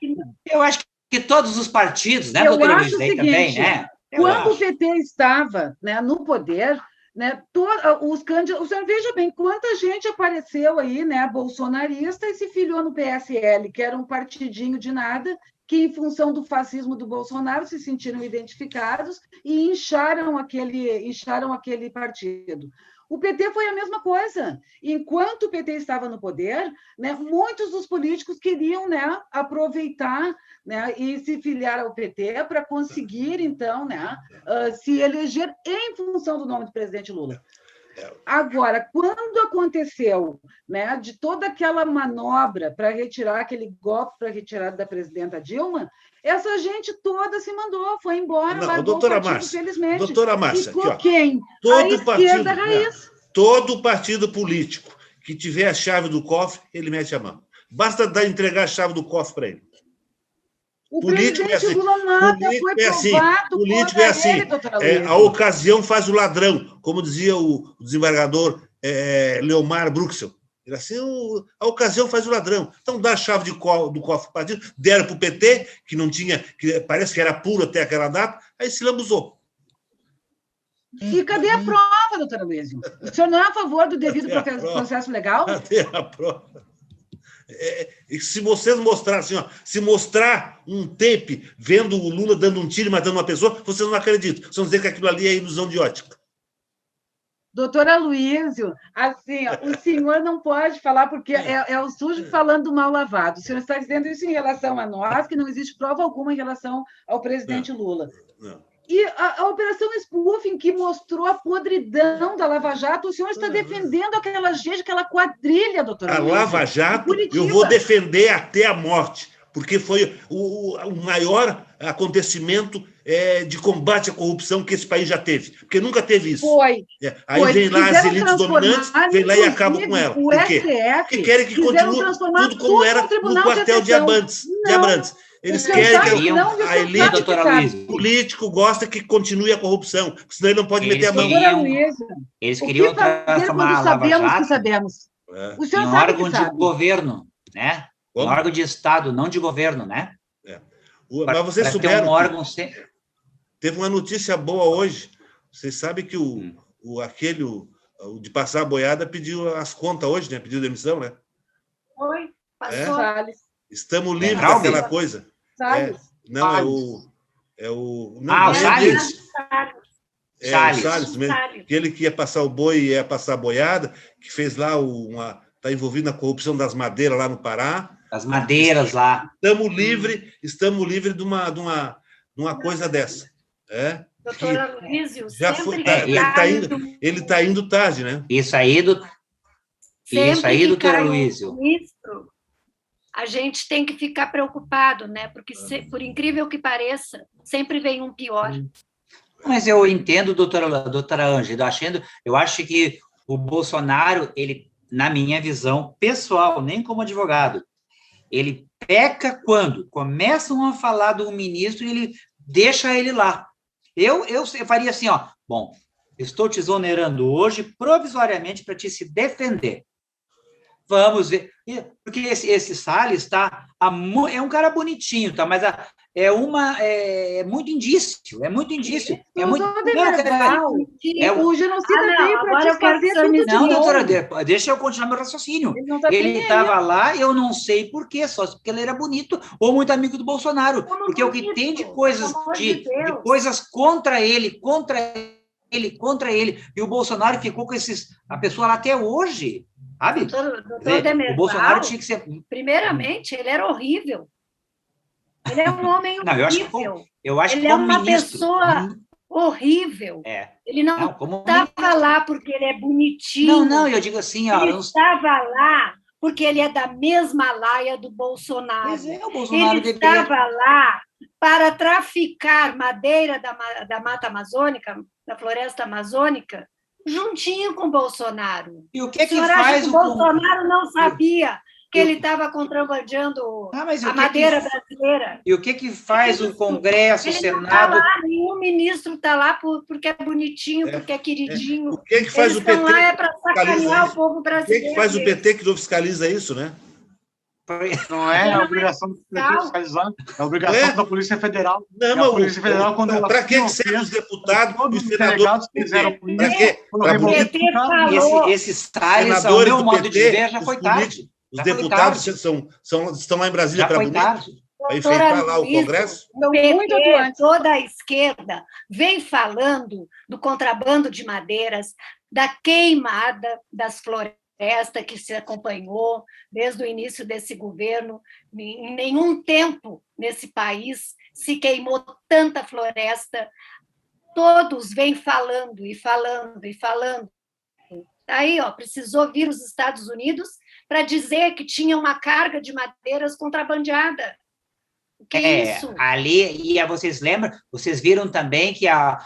S4: Eu acho que todos os partidos, né, doutora Luiz, também, né?
S3: Quando o PT estava, né, no poder, né, os candidatos... O senhor veja bem quanta gente apareceu aí, né, bolsonarista, e se filiou no PSL, que era um partidinho de nada, que, em função do fascismo do Bolsonaro, se sentiram identificados e incharam aquele partido. O PT foi a mesma coisa. Enquanto o PT estava no poder, né, muitos dos políticos queriam, né, aproveitar, né, e se filiar ao PT para conseguir, então, né, se eleger em função do nome do presidente Lula. Agora, quando aconteceu, né, de toda aquela manobra para retirar aquele golpe para retirada da presidenta Dilma, essa gente toda se mandou, foi embora, largou o partido, infelizmente.
S2: Doutora Márcia,
S3: ficou aqui, quem?
S2: Todo partido político que tiver a chave do cofre, ele mete a mão. Basta entregar a chave do cofre para ele.
S3: O político é assim. Lula nada foi provado
S2: político é assim. A ocasião faz o ladrão, como dizia o desembargador Leomar Bruxel. Ele assim, a ocasião faz o ladrão. Então dá a chave do cofre para o partido, deram para o PT, que não tinha, que parece que era puro até aquela data, aí se lambuzou.
S3: E cadê a prova, doutora Luiz? O senhor não é a favor do devido processo legal?
S2: Cadê a prova? E se vocês mostrarem assim, se mostrar um tape vendo o Lula dando um tiro e matando uma pessoa, vocês não acreditam. Vocês vão dizer que aquilo ali é ilusão de ótica.
S3: Doutora Luísio, assim, o senhor não pode falar, porque é o sujo falando do mal lavado. O senhor está dizendo isso em relação a nós, que não existe prova alguma em relação ao presidente Lula.
S2: Não.
S3: E a Operação Spoofing, que mostrou a podridão da Lava Jato, o senhor está defendendo aquela gente, aquela quadrilha, doutora Luísio.
S2: A Lava Jato, eu vou defender até a morte, porque foi o maior acontecimento de combate à corrupção que esse país já teve, porque nunca teve isso. Aí vem lá as elites dominantes, vem lá e acabam com ela. Por quê? Porque querem que continue tudo como era no quartel de Abrantes. Eles querem que a elite político gosta que continue a corrupção, senão ele não pode meter a mão.
S4: Eles queriam transformar a Lava Jato em órgão de governo, né? Em órgão de Estado, não de governo, né?
S2: Mas vocês souberam teve uma notícia boa hoje. Vocês sabem que o de passar a boiada pediu as contas hoje, né? Pediu demissão, né?
S5: Foi, passou.
S2: Estamos livres daquela coisa.
S3: Salles.
S4: O Salles.
S2: Salles mesmo. Aquele que ia passar o boi e ia passar a boiada, que fez lá está envolvido na corrupção das madeiras lá no Pará.
S4: As madeiras lá.
S2: Estamos livres de uma coisa dessa.
S5: Doutora Luísio,
S2: ele está indo tarde, né?
S4: Isso aí, doutora Luísio.
S5: A gente tem que ficar preocupado, né? Porque, por incrível que pareça, sempre vem um pior.
S4: Mas eu entendo, doutora Ângela, eu acho que o Bolsonaro, ele, na minha visão pessoal, nem como advogado, ele peca quando começam a falar do ministro e ele deixa ele lá. Eu faria assim, bom, estou te exonerando hoje provisoriamente para te se defender. Vamos ver. Porque esse Salles é um cara bonitinho, tá? Mas é muito indício, é muito indício. É muito...
S3: O genocida veio para desfazer tudo.
S4: Não, doutora, deixa eu continuar meu raciocínio. Ele estava lá, eu não sei por quê, só porque ele era bonito ou muito amigo do Bolsonaro. Porque o que tem de coisas, de coisas contra ele, e o Bolsonaro ficou com a pessoa lá até hoje, sabe?
S5: Doutor Demerval,
S4: o Bolsonaro tinha que ser...
S5: Primeiramente, ele era horrível. Ele é um homem horrível.
S4: Não, eu acho
S5: ele
S4: que
S5: é uma
S4: ministro,
S5: pessoa horrível. Ele não estava lá porque ele é bonitinho.
S4: Não, eu digo assim...
S5: Ele estava lá porque ele é da mesma laia do Bolsonaro.
S4: Pois é, o Bolsonaro
S5: ele estava lá para traficar madeira da Mata Amazônica, da floresta amazônica, juntinho com o Bolsonaro.
S4: E o que faz
S5: o Bolsonaro não sabia que ele estava contrabandeando a madeira brasileira?
S4: E o que faz o Congresso, o Senado?
S5: Não tá lá, nenhum ministro está lá porque é bonitinho, porque é queridinho.
S2: O que faz o PT?
S5: Lá é para sacanear o povo brasileiro.
S2: O que faz o PT que não fiscaliza isso, né?
S6: Não é a obrigação do PT fiscalizar, é a obrigação da Polícia Federal.
S2: Não, mas a Polícia Federal, quando para que servem os deputados e os senadores
S6: fizeram
S4: esse Salles, ao meu modo de ver, já foi tarde.
S2: Os deputados estão lá em Brasília para enfrentar lá o Congresso?
S5: Toda a esquerda vem falando do contrabando de madeiras, da queimada das florestas que se acompanhou desde o início desse governo. Em nenhum tempo nesse país se queimou tanta floresta. Todos vêm falando e falando e falando. Aí, precisou vir os Estados Unidos para dizer que tinha uma carga de madeiras contrabandeada. O que é isso?
S4: Ali, e vocês lembram, vocês viram também que a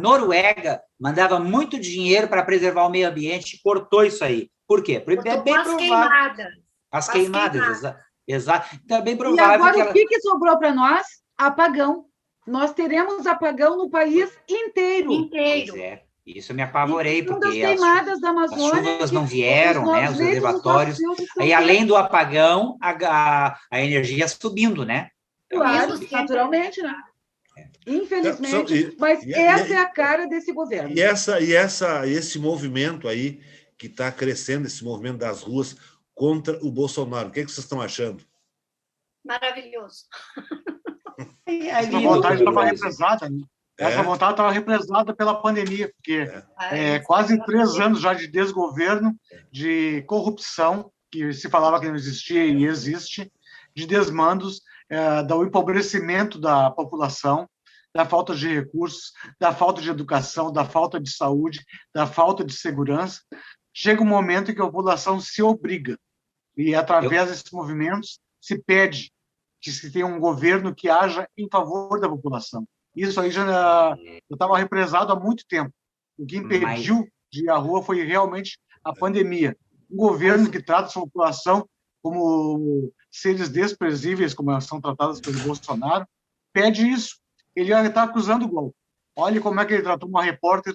S4: Noruega mandava muito dinheiro para preservar o meio ambiente, cortou isso aí. Por quê? Porque é bem provável. As queimadas, exato. Então é bem provável.
S3: E agora o que sobrou para nós? Apagão. Nós teremos apagão no país inteiro.
S4: Pois é. Isso eu me apavorei, porque
S3: as
S4: chuvas não vieram, né? Os reservatórios. Aí, além do apagão, a energia subindo, né?
S3: Claro, naturalmente, né? Infelizmente, mas essa é a cara desse governo.
S2: E esse movimento aí que está crescendo, esse movimento das ruas contra o Bolsonaro, o que vocês estão achando?
S5: Maravilhoso.
S6: Essa vontade estava represada, né? Essa vontade estava represada pela pandemia, porque quase 3 anos já de desgoverno, de corrupção, que se falava que não existia e existe, de desmandos, do empobrecimento da população, da falta de recursos, da falta de educação, da falta de saúde, da falta de segurança. Chega um momento em que a população se obriga, e através desses movimentos se pede que se tenha um governo que haja em favor da população. Isso aí já estava represado há muito tempo. O que impediu de ir à rua foi realmente a pandemia. Um governo que trata a sua população como seres desprezíveis, como são tratados pelo Bolsonaro, pede isso. Ele já está acusando o golpe. Olha como é que ele tratou uma repórter,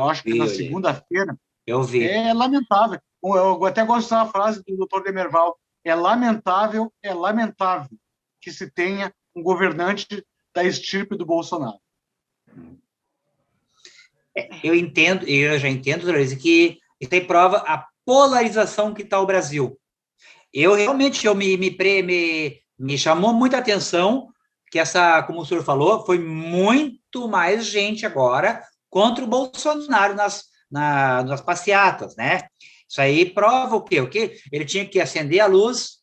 S6: acho que na segunda-feira.
S4: Eu vi.
S6: É lamentável. Eu até gosto da frase do doutor Demerval. É lamentável que se tenha um governante da estirpe do Bolsonaro.
S4: Eu já entendo, Dolores, que isso aí prova a polarização que está o Brasil. Me chamou muita atenção que como o senhor falou, foi muito mais gente agora contra o Bolsonaro nas passeatas, né? Isso aí prova o quê? Ele tinha que acender a luz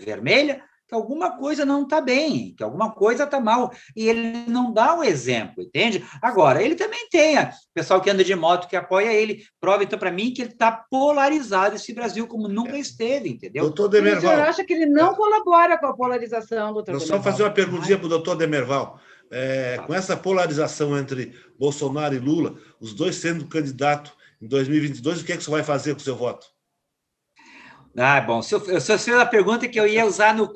S4: vermelha, que alguma coisa não está bem, que alguma coisa está mal, e ele não dá o exemplo, entende? Agora, ele também tem pessoal que anda de moto, que apoia ele, prova então para mim que ele está polarizado esse Brasil como nunca esteve, entendeu?
S2: Doutor Demerval.
S3: O senhor acha que ele não colabora com a polarização, doutor Demerval?
S2: Só fazer uma perguntinha para o doutor Demerval. Com essa polarização entre Bolsonaro e Lula, os dois sendo candidato em 2022, o que é que você vai fazer com o seu voto?
S4: Bom, se eu fiz a pergunta que eu ia usar no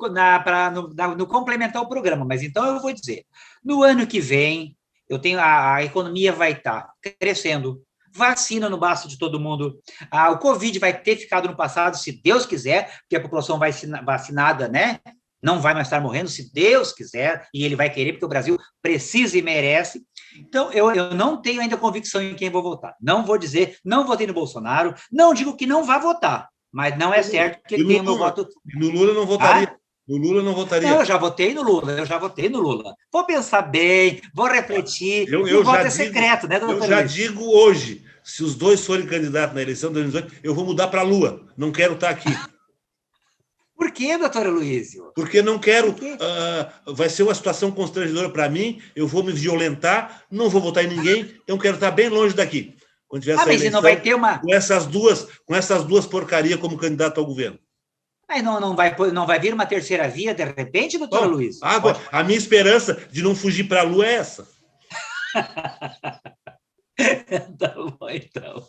S4: complementar o programa, mas então eu vou dizer, no ano que vem, a economia vai estar crescendo, vacina no braço de todo mundo. O Covid vai ter ficado no passado, se Deus quiser, porque a população vai vacinada, né? Não vai mais estar morrendo, se Deus quiser, e ele vai querer, porque o Brasil precisa e merece. Então, eu não tenho ainda convicção em quem vou votar. Não vou dizer, não votei no Bolsonaro, não digo que não vá votar, mas não é certo que ele tenha o meu voto.
S2: No Lula não votaria. No Lula não votaria.
S4: Não, eu já votei no Lula. Vou pensar bem, vou refletir.
S2: O voto
S4: é secreto, né, doutor
S2: Eu já
S4: Luiz?
S2: digo hoje, se os dois forem candidatos na eleição de 2018, eu vou mudar para a Lua. Não quero estar aqui.
S4: Por quê, doutor Luísio?
S2: Porque não quero. Vai ser uma situação constrangedora para mim, eu vou me violentar, não vou votar em ninguém, então quero estar bem longe daqui. Quando tiver essa
S4: mas
S2: eleição,
S4: não vai ter uma.
S2: Com essas duas porcarias como candidato ao governo.
S4: Mas não vai vir uma terceira via, de repente, doutor Luiz?
S2: A minha esperança de não fugir para a Lua é essa.
S4: Tá bom, então.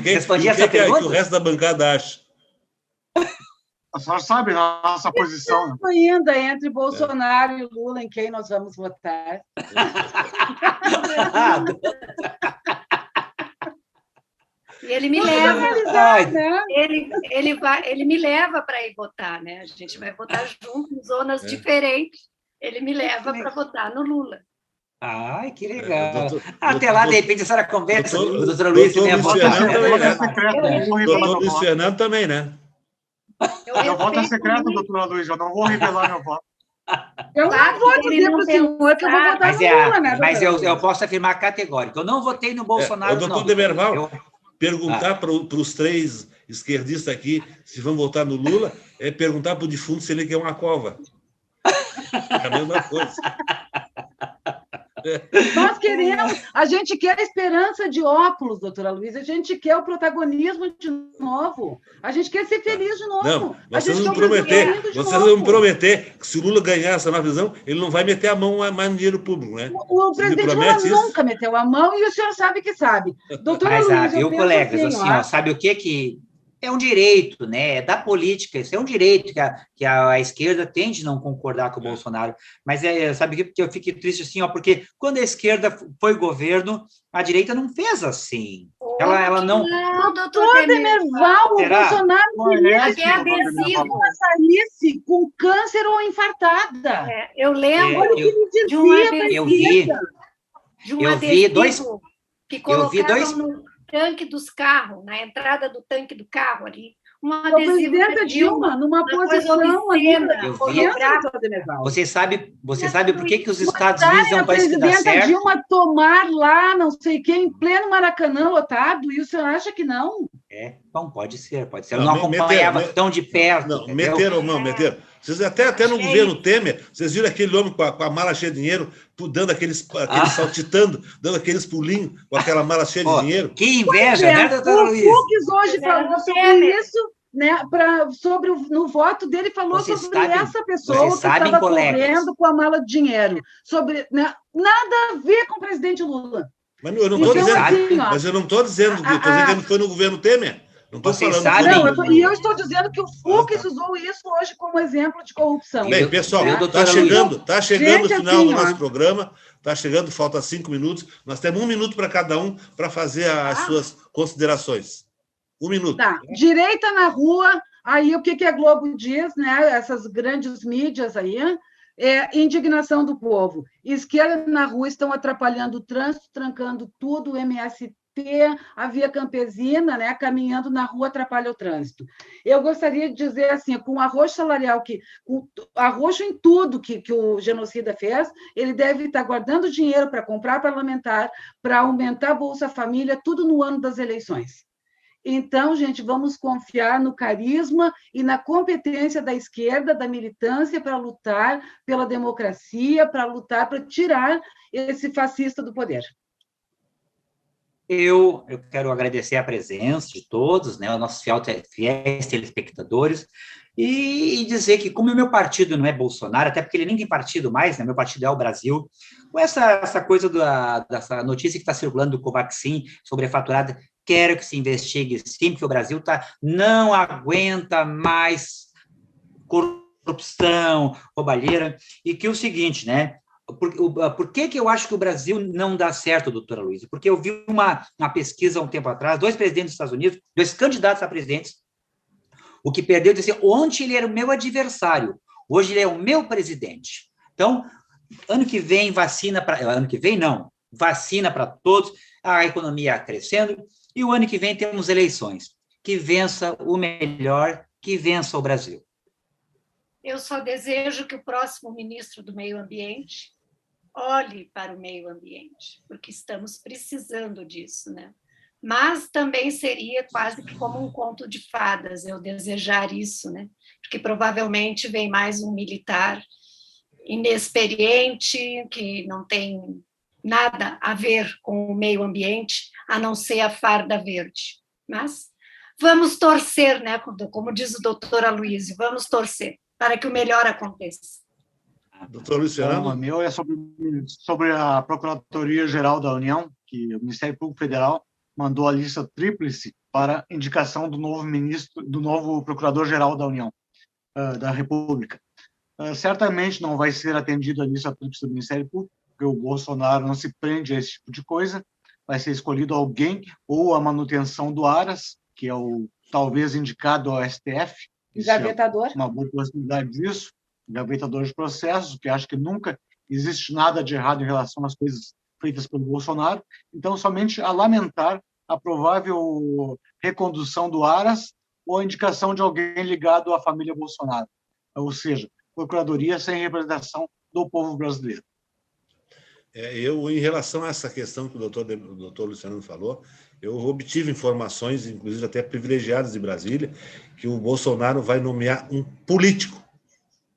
S2: Respondi essa pergunta? Que o resto da bancada acha.
S6: A senhora sabe a nossa posição.
S3: Ainda entre Bolsonaro e Lula, em quem nós vamos votar.
S5: E ele me leva, né? Ele me leva para ir votar, né? A gente vai votar junto em zonas diferentes. Ele me leva para votar no Lula.
S4: Ai, que legal. Até lá, de repente, a senhora conversa com o doutor Luiz, que tem a
S2: voto. Doutor Luiz Fernando também, né?
S6: Meu voto é secreto, doutora Luiz, eu não vou revelar meu voto.
S3: Eu não vou dizer para o senhor que eu vou votar no Lula, né?
S4: Mas eu posso afirmar categórico, eu não votei no Bolsonaro, não.
S2: Doutor Demerval, perguntar para os três esquerdistas aqui se vão votar no Lula é perguntar para o defunto se ele quer uma cova. É a mesma coisa.
S3: Nós queremos, a gente quer a esperança de óculos, doutora Luísa, a gente quer o protagonismo de novo, a gente quer ser feliz de novo.
S2: Não, vocês vão prometer que se o Lula ganhar essa nova visão, ele não vai meter a mão mais no dinheiro público, né?
S3: O presidente Lula nunca meteu a mão e o senhor sabe que sabe. Doutora Luísa,
S4: eu penso colegas, assim, sabe o que é um direito, né? É da política, isso é um direito que a esquerda tem de não concordar com o Bolsonaro. Mas sabe que eu fiquei triste assim, porque quando a esquerda foi governo, a direita não fez assim. Ela não.
S5: Não,
S3: doutor Demerval, o Bolsonaro
S5: queria que a
S3: saísse com câncer ou infartada.
S5: Eu lembro
S3: de um adesivo.
S4: Eu vi dois.
S5: Que colocavam no tanque dos carros, na entrada do tanque do carro ali, uma adesivo
S3: da Dilma, numa posição ali.
S4: Você sabe por que os Estados Unidos não país que dá certo? A presidenta
S3: Dilma tomar lá, não sei o quê, em pleno Maracanã lotado, e o senhor acha que não?
S4: Bom, pode ser. Eu não acompanhava tão de perto.
S2: Não, meteram. Vocês até no governo Temer, vocês viram aquele homem com a mala cheia de dinheiro, dando aqueles saltitando, dando aqueles pulinhos com aquela mala cheia de dinheiro?
S4: Que inveja, né, doutora Luiz?
S3: O Fux hoje falou sobre isso, né? No voto dele, falou sobre essa pessoa que estava correndo com a mala de dinheiro. Né, nada a ver com o presidente Lula.
S2: Mas eu não estou dizendo que ele foi no governo Temer. Não estou falando.
S3: E eu estou dizendo que o Fux usou isso hoje como exemplo de corrupção.
S2: Bem, pessoal, está chegando o final do nosso programa, está chegando, falta 5 minutos. Nós temos 1 minuto para cada um para fazer as suas considerações. 1 minuto.
S3: Tá. Direita na rua, aí o que a Globo diz, né? Essas grandes mídias aí, indignação do povo. Esquerda na rua estão atrapalhando o trânsito, trancando tudo, o MST, a Via Campesina, né, caminhando na rua atrapalha o trânsito. Eu gostaria de dizer assim, com o arroxo salarial, com arroxo em tudo que o genocida fez, ele deve estar guardando dinheiro para comprar parlamentar, para aumentar a Bolsa Família, tudo no ano das eleições. Então, gente, vamos confiar no carisma e na competência da esquerda, da militância, para lutar pela democracia, para lutar para tirar esse fascista do poder.
S4: Eu quero agradecer a presença de todos, né, os nossos fiéis telespectadores, e dizer que, como o meu partido não é Bolsonaro, até porque ele nem tem partido mais, né, meu partido é o Brasil, com essa coisa dessa notícia que está circulando do Covaxin sobre a faturada, quero que se investigue sim, porque o Brasil não aguenta mais corrupção, roubalheira, e que o seguinte, né, Por que eu acho que o Brasil não dá certo, doutora Luísa? Porque eu vi uma pesquisa há um tempo atrás, 2 presidentes dos Estados Unidos, 2 candidatos a presidentes, o que perdeu, disse, ontem ele era o meu adversário, hoje ele é o meu presidente. Então, ano que vem, vacina para todos, a economia crescendo, e o ano que vem temos eleições. Que vença o melhor, que vença o Brasil.
S5: Eu só desejo que o próximo ministro do Meio Ambiente olhe para o meio ambiente, porque estamos precisando disso, né? Mas também seria quase que como um conto de fadas eu desejar isso, né? Porque provavelmente vem mais um militar inexperiente, que não tem nada a ver com o meio ambiente, a não ser a farda verde. Mas vamos torcer, né? Como diz o doutor Aloysio, vamos torcer para que o melhor aconteça.
S2: Doutor Luciano?
S6: O meu é sobre a Procuradoria-Geral da União, que o Ministério Público Federal mandou a lista tríplice para indicação do novo ministro, do novo Procurador-Geral da União, da República. Certamente não vai ser atendida a lista tríplice do Ministério Público, porque o Bolsonaro não se prende a esse tipo de coisa. Vai ser escolhido alguém, ou a manutenção do Aras, que é o talvez indicado ao STF.
S3: Engavetador.
S6: É uma boa possibilidade disso. Engavetador de processos, que acho que nunca existe nada de errado em relação às coisas feitas pelo Bolsonaro. Então, somente a lamentar a provável recondução do Aras ou a indicação de alguém ligado à família Bolsonaro. Ou seja, procuradoria sem representação do povo brasileiro.
S2: Eu, em relação a essa questão que o doutor Luciano falou, eu obtive informações, inclusive até privilegiadas de Brasília, que o Bolsonaro vai nomear um político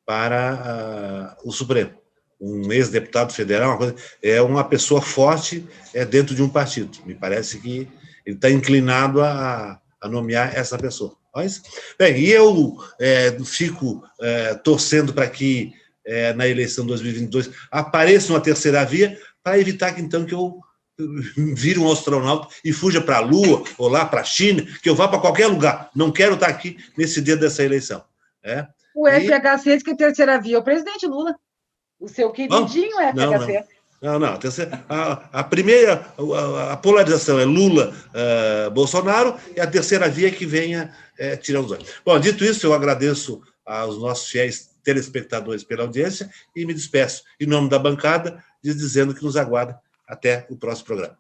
S2: para o Supremo, um ex-deputado federal, uma pessoa forte dentro de um partido. Me parece que ele está inclinado a nomear essa pessoa. Mas, bem, e eu fico torcendo para que na eleição 2022 apareça uma terceira via, para evitar que, então, que eu vire um astronauta e fuja para a Lua, ou lá para a China, que eu vá para qualquer lugar. Não quero estar aqui nesse dia dessa eleição.
S3: O FHC diz que a terceira via é o presidente Lula. O seu queridinho FHC.
S2: Não. A primeira, a polarização é Lula-Bolsonaro, e a terceira via é que venha tirar os dois. Bom, dito isso, eu agradeço aos nossos fiéis telespectadores pela audiência e me despeço, em nome da bancada, dizendo que nos aguarda até o próximo programa.